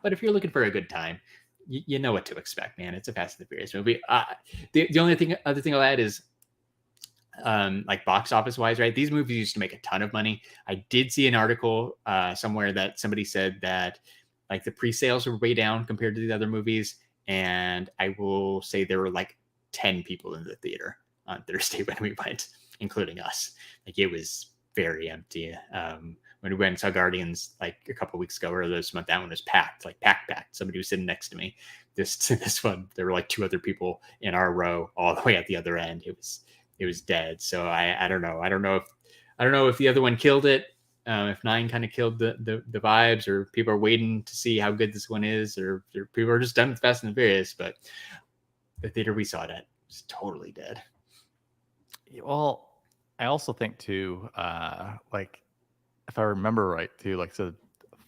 But if you're looking for a good time, you know what to expect, man. It's a Fast and the Furious movie. The only other thing I'll add is, like box office wise, right? These movies used to make a ton of money. I did see an article somewhere that somebody said that like the pre-sales were way down compared to the other movies. And I will say there were like 10 people in the theater on Thursday when we went, including us. Like it was very empty. When we went and saw Guardians like a couple of weeks ago or this month, that one was packed, like packed. Somebody was sitting next to me. This one, there were like 2 other people in our row all the way at the other end. It was dead. So I don't know. I don't know if the other one killed it. If 9 kind of killed the vibes, or people are waiting to see how good this one is, or people are just done with Fast and the Furious. But the theater we saw it at was totally dead. Well, I also think too, like if I remember right too, like so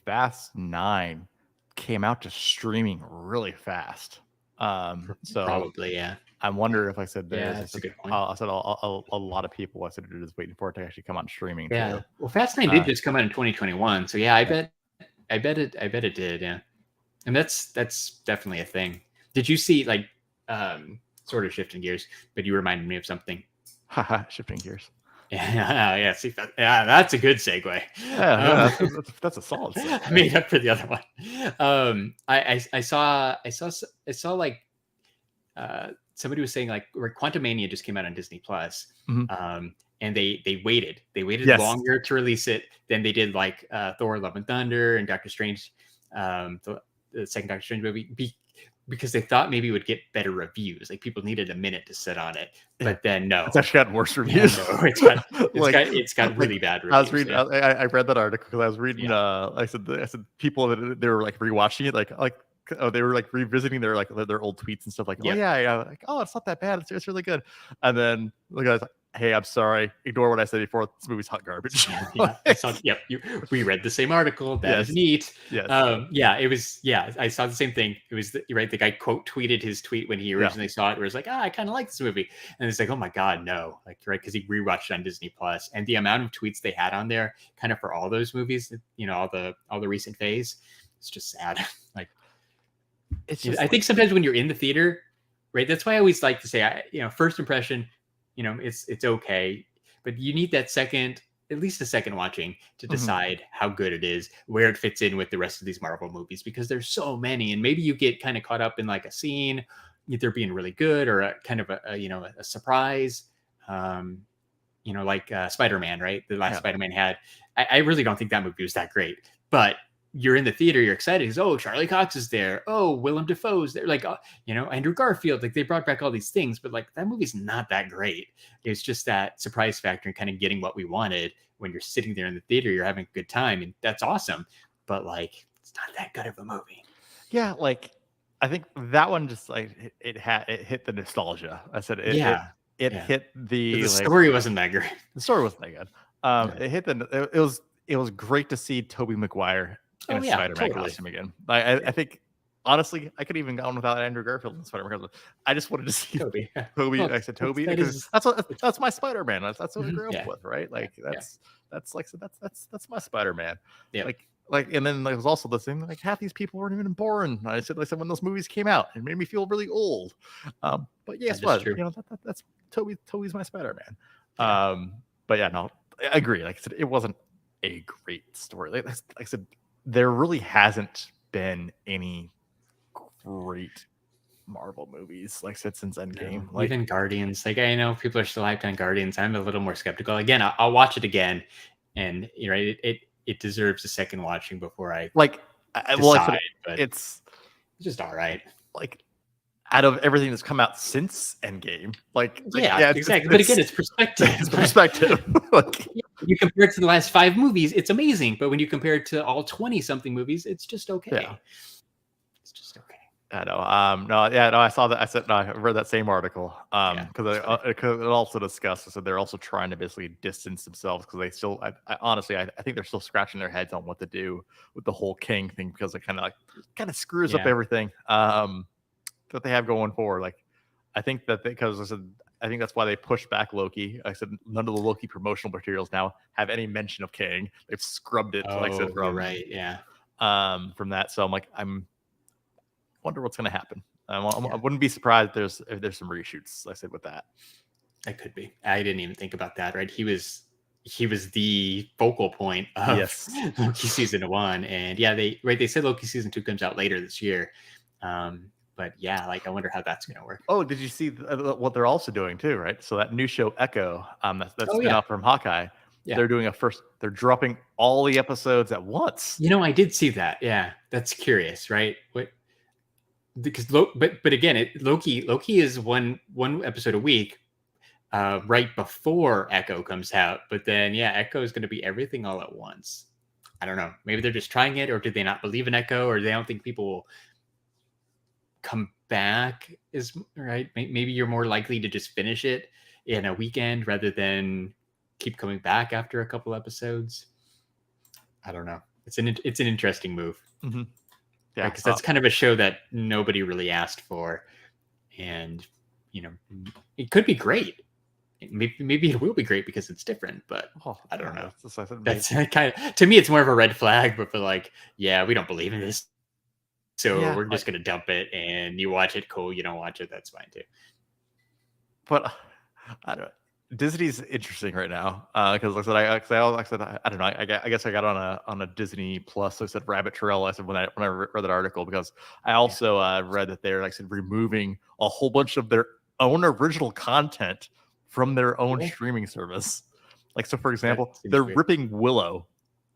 Fast 9 came out just streaming really fast. So Probably, yeah. I wonder if I said Yeah, this. that's a good point. I said a lot of people. I said they're just waiting for it to actually come out streaming. Yeah. Too. Well, Fast 9 did just come out in 2021, so yeah, I bet it did. Yeah, and that's definitely a thing. Did you see like sort of shifting gears, but you reminded me of something. Haha, shifting gears. Yeah. See, that's a good segue. Yeah, that's a solid segue. I made up for the other one. I saw like somebody was saying like Quantumania just came out on Disney Plus. Mm-hmm. And they waited Yes. longer to release it than they did like Thor: Love and Thunder and Doctor Strange, the second Doctor Strange movie, because they thought maybe it would get better reviews. Like people needed a minute to sit on it, but then no, It's actually gotten worse reviews. No, it's got really bad reviews. I was reading. I read that article because I was reading. I said people that they were like rewatching it, like they were like revisiting their old tweets and stuff like, like, oh, it's not that bad. It's really good. And then the guy's like, hey, I'm sorry. Ignore what I said before. This movie's hot garbage. We read the same article. That is neat. Yes. It was. Yeah, I saw the same thing. It was right. The guy quote tweeted his tweet when he originally saw it. Where it was like, I kind of like this movie, and it's like, oh my god, no, like right, because he rewatched it on Disney Plus, and the amount of tweets they had on there, kind of for all those movies, all the recent phase, it's just sad. Like, it's just I think sometimes when you're in the theater, right? That's why I always like to say, first impression. It's okay, but you need that at least a second watching to decide how good it is, where it fits in with the rest of these Marvel movies, because there's so many, and maybe you get kind of caught up in like a scene, either being really good or a kind of a surprise, like Spider-Man, right? The last Spider-Man had, I really don't think that movie was that great, but you're in the theater, you're excited because, oh, Charlie Cox is there. Oh, Willem Dafoe's there. Like, Andrew Garfield, like they brought back all these things, but like that movie's not that great. It's just that surprise factor and kind of getting what we wanted when you're sitting there in the theater, you're having a good time, and that's awesome. But like, it's not that good of a movie. Yeah. Like, I think that one just like it hit the nostalgia. I said it hit the story wasn't that great. The story wasn't that good. It hit it was great to see Tobey Maguire in a Spider-Man costume again. I think honestly, I could even gone without Andrew Garfield in Spider-Man costume. I just wanted to see Tobey. I said Tobey because that's my Spider-Man. That's what I grew up with, right? Like that's my Spider-Man. Yeah. Like, and then there was also the thing like half these people weren't even born. I said when those movies came out, it made me feel really old. But yes, what that's Tobey's my Spider-Man. But yeah, no, I agree. Like I said, it wasn't a great story. Like I said, there really hasn't been any great Marvel movies like since Endgame. No, even Guardians. Like I know people are still hyped on Guardians. I'm a little more skeptical. Again, I'll watch it again, and it deserves a second watching before I decide, but it's just all right. Like out of everything that's come out since Endgame, exactly. But again, it's perspective. It's perspective. You compare it to the last 5 movies, it's amazing. But when you compare it to all 20-something movies, it's just okay. Yeah. It's just okay. I know. I saw that. I said, no, I read that same article. Because it also discussed. I said they're also trying to basically distance themselves because they still. I honestly think they're still scratching their heads on what to do with the whole King thing because it kind of screws up everything that they have going forward. Like, I think that I think that's why they pushed back Loki. I said none of the Loki promotional materials now have any mention of King. They've scrubbed it. Right. Yeah. from that. So I'm like, wonder what's going to happen. I wouldn't be surprised if there's some reshoots. I said with that. That could be. I didn't even think about that. Right, he was the focal point of Loki season 1, and they said Loki season 2 comes out later this year. But yeah, like I wonder how that's going to work. Oh, did you see what they're also doing too? Right, so that new show Echo, that's spin-off from Hawkeye. Yeah. They're dropping all the episodes at once. I did see that. Yeah, that's curious, right? Because but again, Loki is one episode a week, right before Echo comes out. But then Echo is going to be everything all at once. I don't know. Maybe they're just trying it, or did they not believe in Echo, or they don't think people will come back? Is right. Maybe you're more likely to just finish it in a weekend rather than keep coming back after a couple episodes. I don't know. It's an interesting move. Mm-hmm. Yeah, because that's kind of a show that nobody really asked for, and it could be great. Maybe it will be great because it's different, but I don't know. That's kind of, to me, it's more of a red flag. But for we don't believe in this, so we're just gonna dump it. And you watch it, cool. You don't watch it, that's fine too. But I don't know. Disney's interesting right now because I don't know. I guess I got on a Disney Plus. I said Rabbit Trail. I said when I read that article because I also read that they're removing a whole bunch of their own original content from their own streaming service. So for example, they're ripping Willow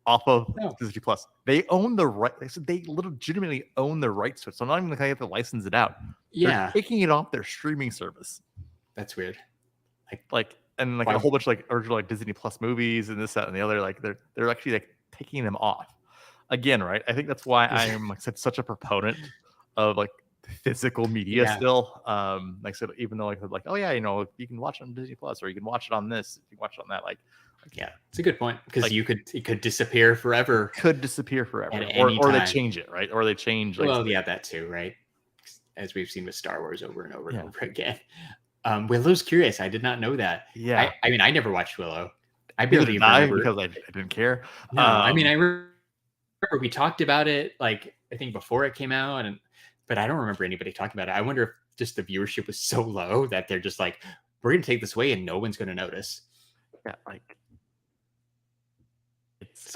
off of Disney Plus. They own the right. They legitimately own the rights to it. So I'm not even going to have to license it out. They're taking it off their streaming service. That's weird. And a whole bunch of original Disney Plus movies and this, that, and the other. They're actually taking them off again, right? I think that's why I'm such a proponent of physical media still. Like I said, even though you can watch it on Disney Plus or you can watch it on this, you can watch it on that. It's a good point because it could disappear forever. Or they change it, right? Or they change. That too, right? As we've seen with Star Wars over and over and over again. Willow's curious. I did not know that. Yeah. I mean, I never watched Willow. I barely remember because I didn't care. No, I mean, I remember we talked about it I think before it came out, but I don't remember anybody talking about it. I wonder if just the viewership was so low that they're just we're going to take this away and no one's going to notice. Yeah, it's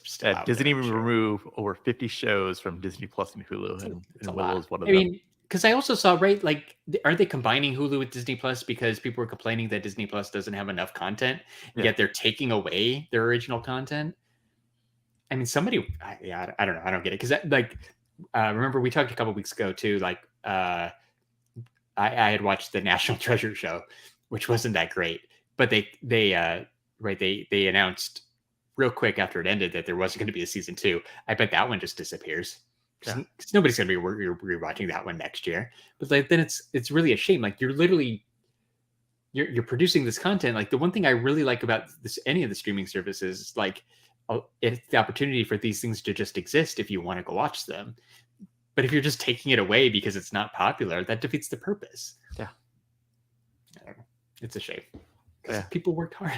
still Disney remove over 50 shows from Disney Plus and Hulu, and Willow is one of them. Because I also saw, right, are they combining Hulu with Disney Plus because people were complaining that Disney Plus doesn't have enough content, yet they're taking away their original content? I mean, somebody, I don't know. I don't get it. Because, remember we talked a couple weeks ago, too, I had watched the National Treasure show, which wasn't that great. But they announced real quick after it ended that there wasn't going to be a season 2. I bet that one just disappears. Because nobody's going to be rewatching that one next year. But then it's really a shame. You're literally you're producing this content. The one thing I really like about any of the streaming services is it's the opportunity for these things to just exist if you want to go watch them. But if you're just taking it away because it's not popular, that defeats the purpose. Yeah, I don't know. It's a shame. People worked hard.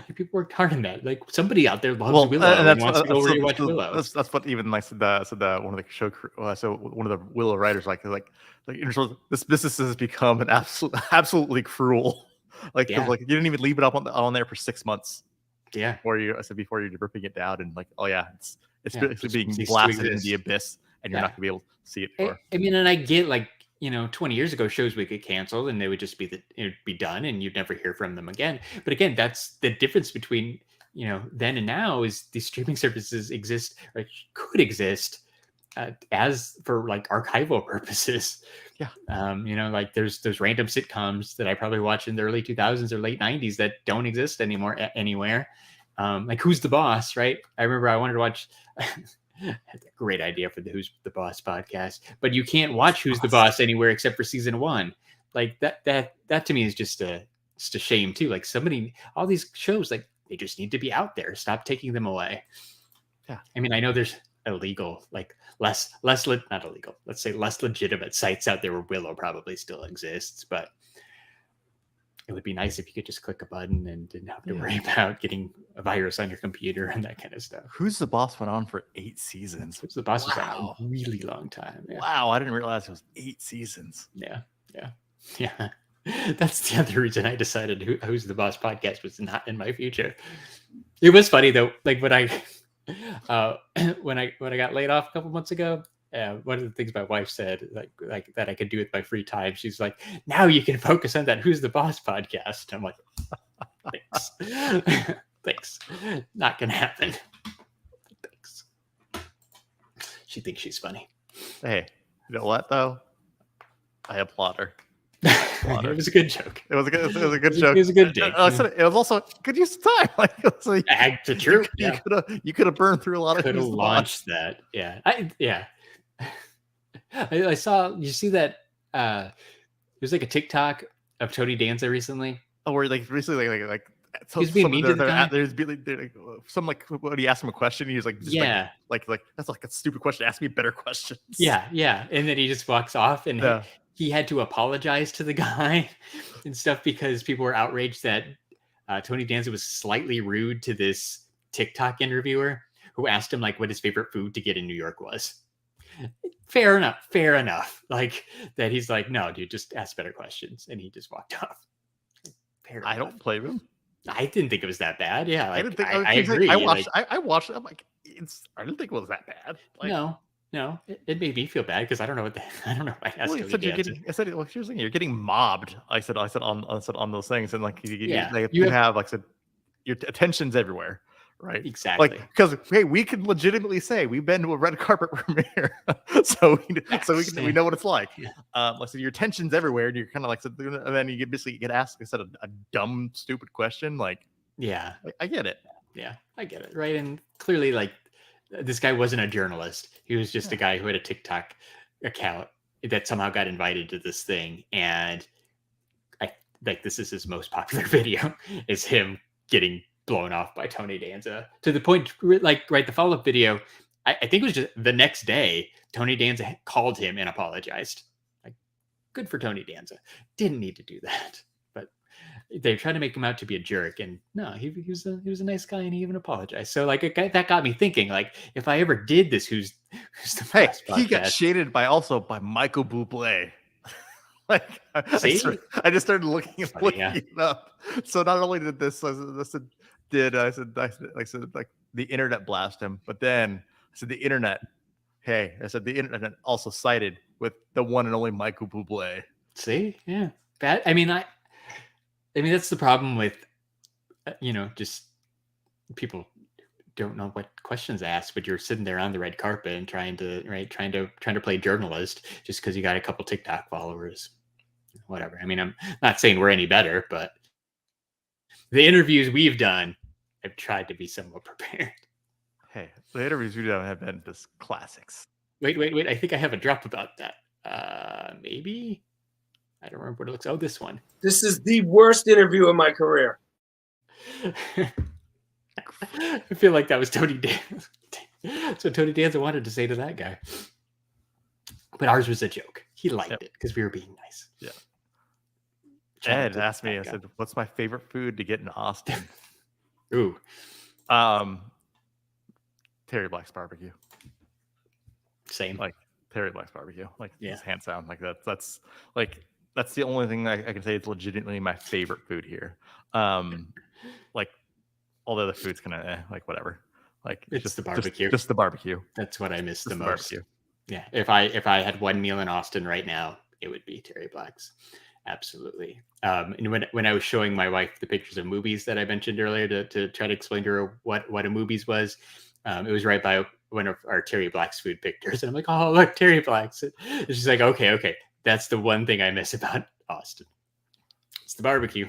People worked hard in that. Somebody out there loves Willow and wants to go rewatch Willow. That's what even said one of the show crew. So one of the Willow writers this business has become an absolutely cruel. You didn't even leave it up on there for 6 months. Yeah. Before you're ripping it down and it's being blasted in the abyss and you're not gonna be able to see it. And I get 20 years ago, shows would get canceled and they would just it'd be done and you'd never hear from them again. But again, that's the difference between, then and now is these streaming services exist or could exist as for archival purposes. Yeah. There's those random sitcoms that I probably watched in the early 2000s or late 90s that don't exist anymore anywhere. Who's the Boss, right? I remember I wanted to watch That's a great idea for the Who's the Boss podcast, but you can't watch Who's the Boss anywhere except for season 1. That to me is just a shame too. All these shows, they just need to be out there. Stop taking them away. Yeah. I mean, I know there's illegal, less not illegal, let's say less legitimate sites out there where Willow probably still exists, but it would be nice if you could just click a button and didn't have to worry about getting a virus on your computer and that kind of stuff. Who's the Boss went on for 8 seasons. Who's the Boss was Wow. on a really long time. Yeah. Wow, I didn't realize it was 8 seasons. Yeah. That's the other reason I decided Who's the Boss podcast was not in my future. It was funny though, like when I when I got laid off a couple months ago. One of the things my wife said, like that I could do with my free time, she's like, now you can focus on that Who's the Boss podcast. I'm like, thanks. Thanks. Not gonna happen. Thanks. She thinks she's funny. Hey, you know what though? I applaud her. It was a good joke. It was a good joke. It was a good dig. It was also good use of time. Like, it was like The truth. You could have burned through a lot of. Could have launched that. Yeah. I saw. You see that? It was like a TikTok of Tony Danza recently. Oh, where like recently like He's being mean to the guy. There's some like when he asked him a question, he was like, like that's like a stupid question. Ask me better questions. Yeah, and then he just walks off, and he had to apologize to the guy and stuff because people were outraged that Tony Danza was slightly rude to this TikTok interviewer who asked him like what his favorite food to get in New York was. Fair enough. Like that, he's like, no, dude, just ask better questions, and he just walked off. I don't blame him. I didn't think it was that bad. Yeah, like, I didn't think. I agree. I watched it. I'm like, I didn't think it was that bad. Like, no, it made me feel bad because I don't know what I don't know. I said well, here's the thing, you're getting mobbed. I said on those things, and like you have like said, your attention's everywhere, right? Exactly. Like because hey, we can legitimately say we've been to a red carpet premiere, so we know what it's like. Like so your attention's everywhere, and you're kind of like, and then you get asked instead of a dumb, stupid question. Like, yeah, I get it. Yeah, I get it. Right, and clearly, like. This guy wasn't a journalist. He was just a guy who had a TikTok account that somehow got invited to this thing. And this is his most popular video is him getting blown off by Tony Danza to the point, the follow-up video. I think it was just the next day, Tony Danza called him and apologized. Like, good for Tony Danza. Didn't need to do that. They tried to make him out to be a jerk, and no, he was a nice guy, and he even apologized. So like that got me thinking, like if I ever did this, who's the best podcast? He got shaded by Michael Bublé. Like I just started looking it up. So not only did the internet blast him, but then I said the internet also sided with the one and only Michael Bublé. See, yeah, bad. I mean, that's the problem with, just people don't know what questions to ask, but you're sitting there on the red carpet and trying to play journalist just because you got a couple TikTok followers, whatever. I mean, I'm not saying we're any better, but the interviews we've done, I've tried to be somewhat prepared. Hey, the interviews we've done have been just classics. Wait. I think I have a drop about that. Maybe. I don't remember what it looks. Oh, this one. This is the worst interview of my career. I feel like that was Tony Danza. So Tony Danza wanted to say to that guy. But ours was a joke. He liked it because we were being nice. Yeah. Ed asked me, I said, what's my favorite food to get in Austin? Ooh. Terry Black's barbecue. Same. Like Terry Black's barbecue. Like hands down. Like that's the only thing I can say is legitimately my favorite food here. Like all the other food's kind of like whatever. Like it's just the barbecue. Just the barbecue. That's what I miss the most. Barbecue. Yeah. If I had one meal in Austin right now, it would be Terry Black's. Absolutely. And when I was showing my wife the pictures of movies that I mentioned earlier to try to explain to her what a movies was, it was right by one of our Terry Black's food pictures. And I'm like, oh, look, Terry Black's. And she's like, okay. That's the one thing I miss about Austin. It's the barbecue.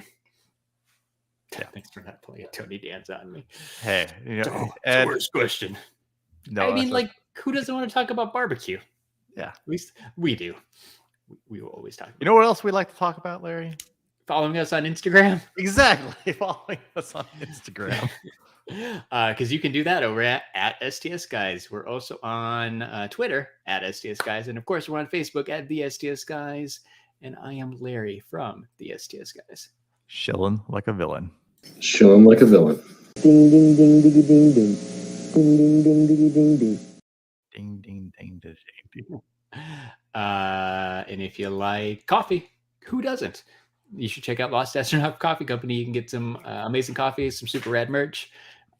Yeah. Thanks for not pulling a Tony Danza on me. Hey, it's the worst question. No, I mean, who doesn't want to talk about barbecue? Yeah. At least we do. We will always talk about You know what else we like to talk about, Larry? Following us on Instagram. Exactly. Following us on Instagram. Because you can do that over at STS Guys. We're also on Twitter at STS Guys. And of course, we're on Facebook at the STS Guys. And I am Larry from the STS Guys. Shilling like a villain. Shilling like a villain. Ding ding ding diggy ding ding. Ding ding ding diggy ding ding. Ding ding ding ding ding. And if you like coffee, who doesn't? You should check out Lost Astronaut Coffee Company. You can get some amazing coffee, some super rad merch.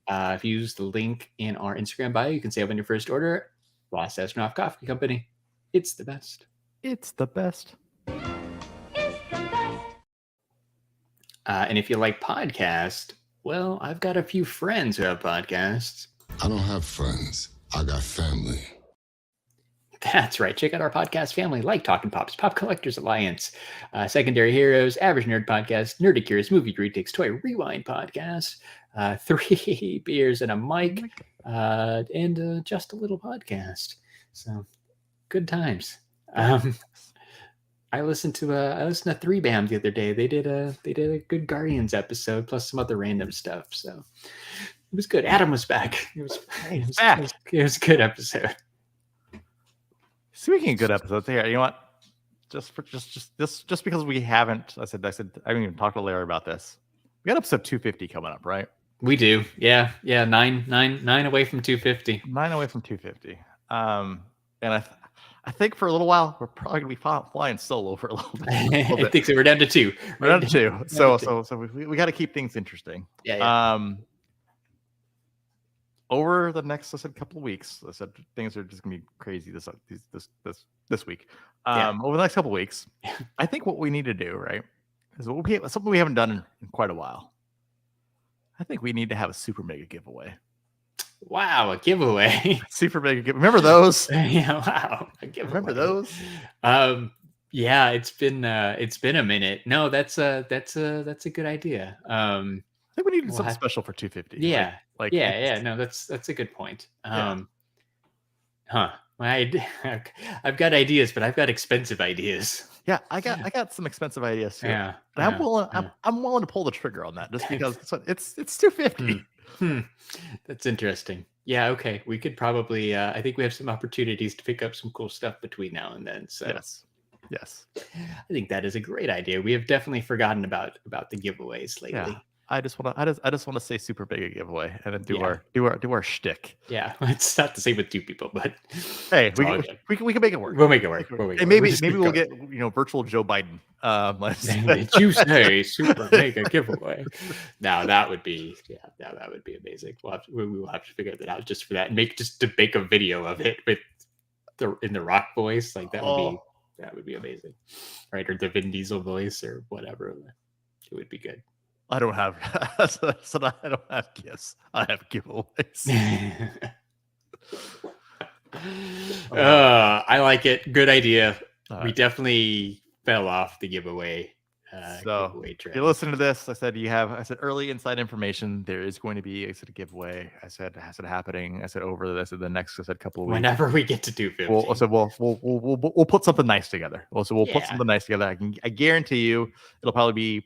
If you use the link in our Instagram bio, you can save on your first order. Lost Astronaut Coffee Company. It's the best. It's the best. And if you like podcast, well, I've got a few friends who have podcasts. I don't have friends. I got family. That's right. Check out our podcast family like Talking Pops, Pop Collectors Alliance, Secondary Heroes, Average Nerd Podcast, Nerdy Curious, Movie Retakes, Toy Rewind Podcast, 3 Beers and a Mic, and Just a Little Podcast. So good times. I listened to 3 BAM the other day. They did a good Guardians episode plus some other random stuff. So it was good. Adam was back. It was a good episode. Speaking of good episodes, here, you know what? Just because we haven't, I haven't even talked to Larry about this. We got episode 250 coming up, right? We do, yeah. 9 away from 250. 9 away from 250. And I think for a little while we're probably gonna be flying solo for a little bit. I think so. We're down to 2. We're down to 2. So we got to keep things interesting. Yeah. Over the next, couple of weeks, things are just gonna be crazy this week. Over the next couple of weeks, I think what we need to do, right, is something we haven't done in quite a while. I think we need to have a super mega giveaway. Wow, a giveaway. Super mega giveaway. Remember those? Yeah, wow. Remember those? Yeah, it's been a minute. No, that's a good idea. I think we need something special for 250. Yeah. No, that's a good point. I've got ideas, but I've got expensive ideas. Yeah, I got some expensive ideas too. Yeah. And I'm willing to pull the trigger on that just because it's 250. That's interesting. Yeah, okay. We could probably I think we have some opportunities to pick up some cool stuff between now and then. So yes. I think that is a great idea. We have definitely forgotten about the giveaways lately. Yeah. I just want to say super big a giveaway and then do our shtick. Yeah, it's not the same with 2 people, but hey, we can make it work. We'll make it work. Hey, maybe we'll get virtual Joe Biden. Did you say super mega giveaway? Now that would be amazing. We will have to figure that out just for that and make a video of it with in the Rock voice. Like that would be amazing, right? Or the Vin Diesel voice or whatever. It would be good. I don't have gifts. I have giveaways. I like it. Good idea. We definitely fell off the giveaway. Giveaway if you listen to this, I said early inside information. There is going to be a giveaway. I said happening. I said over the next couple of weeks. Whenever we get to 250. We'll put something nice together. We'll put something nice together. I guarantee you, it'll probably be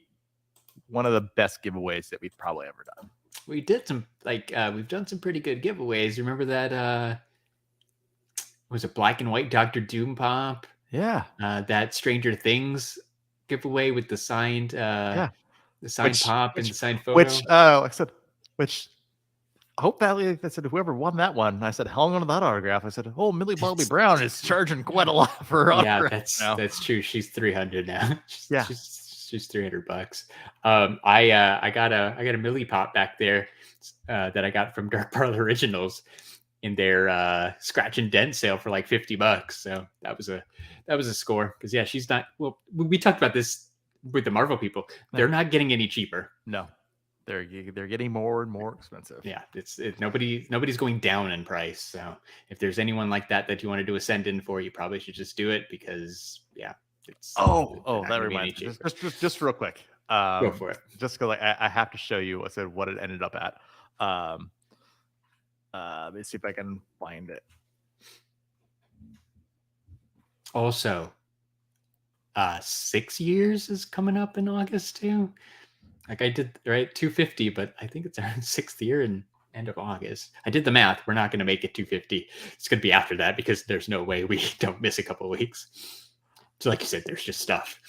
one of the best giveaways that we've probably ever done. We did some we've done some pretty good giveaways. Remember that was it Black and White Dr. Doom pop? Yeah. That Stranger Things giveaway with the signed pop and the signed photo. Which Hope Valley, I said, whoever won that one, I said, how long on that autograph? I said, Millie Bobby Brown is charging quite a lot for her autograph. Yeah, that's true. She's 300 now. She's $300. I got a Millie Pop back there that I got from Dark Parlor Originals in their scratch and dent sale for like $50. So that was a score because she's not. Well, we talked about this with the Marvel people. They're not getting any cheaper. No, they're getting more and more expensive. Yeah, nobody's going down in price. So if there's anyone like that you want to do a send in for, you probably should just do it because it's that reminds me. Just real quick. Go for it. Just because I have to show you what it ended up at. Let me see if I can find it. Also, 6 years is coming up in August too. Like I did 250, but I think it's our 6th year in end of August. I did the math. We're not going to make it 250. It's going to be after that because there's no way we don't miss a couple of weeks. So like you said, there's just stuff.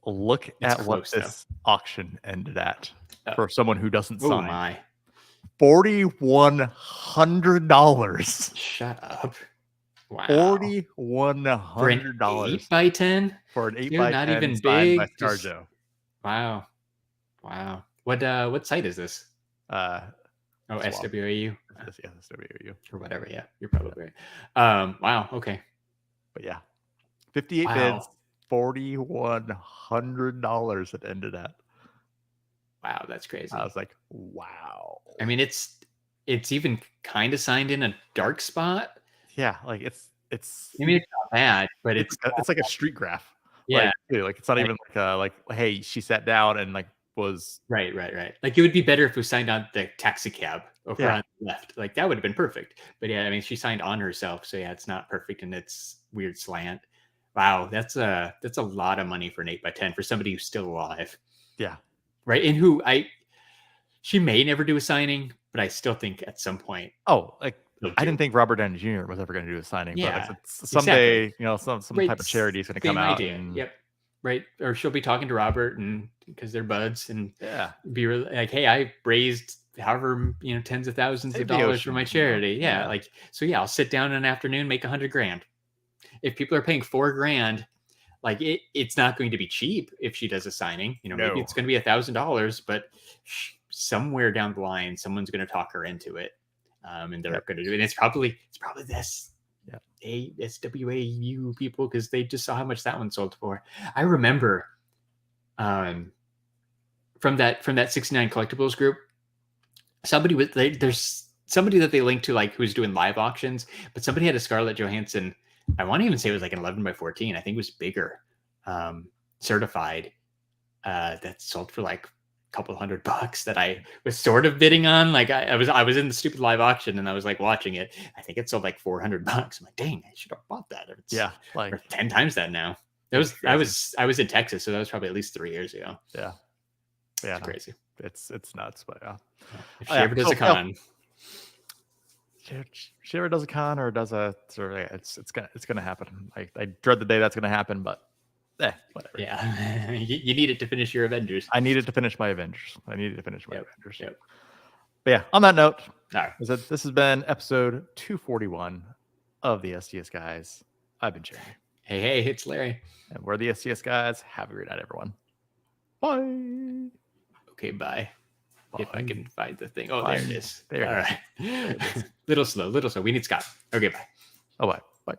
Look at what this auction ended at for someone who doesn't sign. My. $4,100. Shut up. Wow. $4,100 8 by 10 for an 8 Dude, by not 10 even signed by big. Just, ScarJo. wow. What site is this? Uh, Oh, Swap. SWAU yes, SWU. or whatever. Yeah, you're probably right. Wow. Okay. But yeah, 58 Wow. bids, $4,100 it ended at. Wow, that's crazy. I was like, wow. I mean, it's even kind of signed in a dark spot. Yeah, like it's I mean, it's not bad, but it's like a street graph. yeah, Like it's not even like hey, she sat down and like was right. Like it would be better if we signed on the taxi cab over Yeah. on the left. Like that would have been perfect. But yeah, I mean, she signed on herself, so yeah, it's not perfect and it's weird slant. Wow, that's a lot of money for an 8 by 10 for somebody who's still alive. Yeah. Right, and she may never do a signing, but I still think at some point. Oh, like they'll I do. didn't think Robert Downey Jr. was ever going to do a signing, Yeah, but someday, exactly. some Right, type of charity is going to come same out. idea. And, Yep. Right, or she'll be talking to Robert, and because they're buds, and Yeah. be like, "Hey, I raised however tens of thousands Save of the dollars for ocean, my charity." Yeah, Yeah. like so. Yeah, I'll sit down in an afternoon, make $100,000. If people are paying $4,000, like it's not going to be cheap if she does a signing. Maybe No. it's going to be $1,000, but somewhere down the line, someone's going to talk her into it, and they're going to do it. And it's probably this. SWAU people, because they just saw how much that one sold for. I remember from that 69 collectibles group, there's somebody that they linked to, like, who's doing live auctions, but somebody had a Scarlett Johansson. I want to even say it was like an 11 by 14. I think it was bigger, certified, that sold for like couple $100 that I was sort of bidding on. Like I was in the stupid live auction and I was like watching it. I think it sold like $400. I'm like, dang, I should have bought that. It's like worth 10 times that now. I was in Texas, so that was probably at least 3 years ago. Yeah. It's crazy. It's nuts, but yeah. If she ever does a con. She ever does a con or does it's gonna happen. I dread the day that's gonna happen, but whatever. Yeah. you need it to finish your Avengers. I needed to finish my Avengers. Yep. But yeah, on that note, All right. this has been episode 241 of the STS Guys. I've been Jeremy. Hey, it's Larry. And we're the STS Guys. Have a great night, everyone. Bye. Okay, bye. If I can find the thing. Oh, Bye. there it is. There it All is. right. Little slow. We need Scott. Okay, bye. Oh, bye. Bye.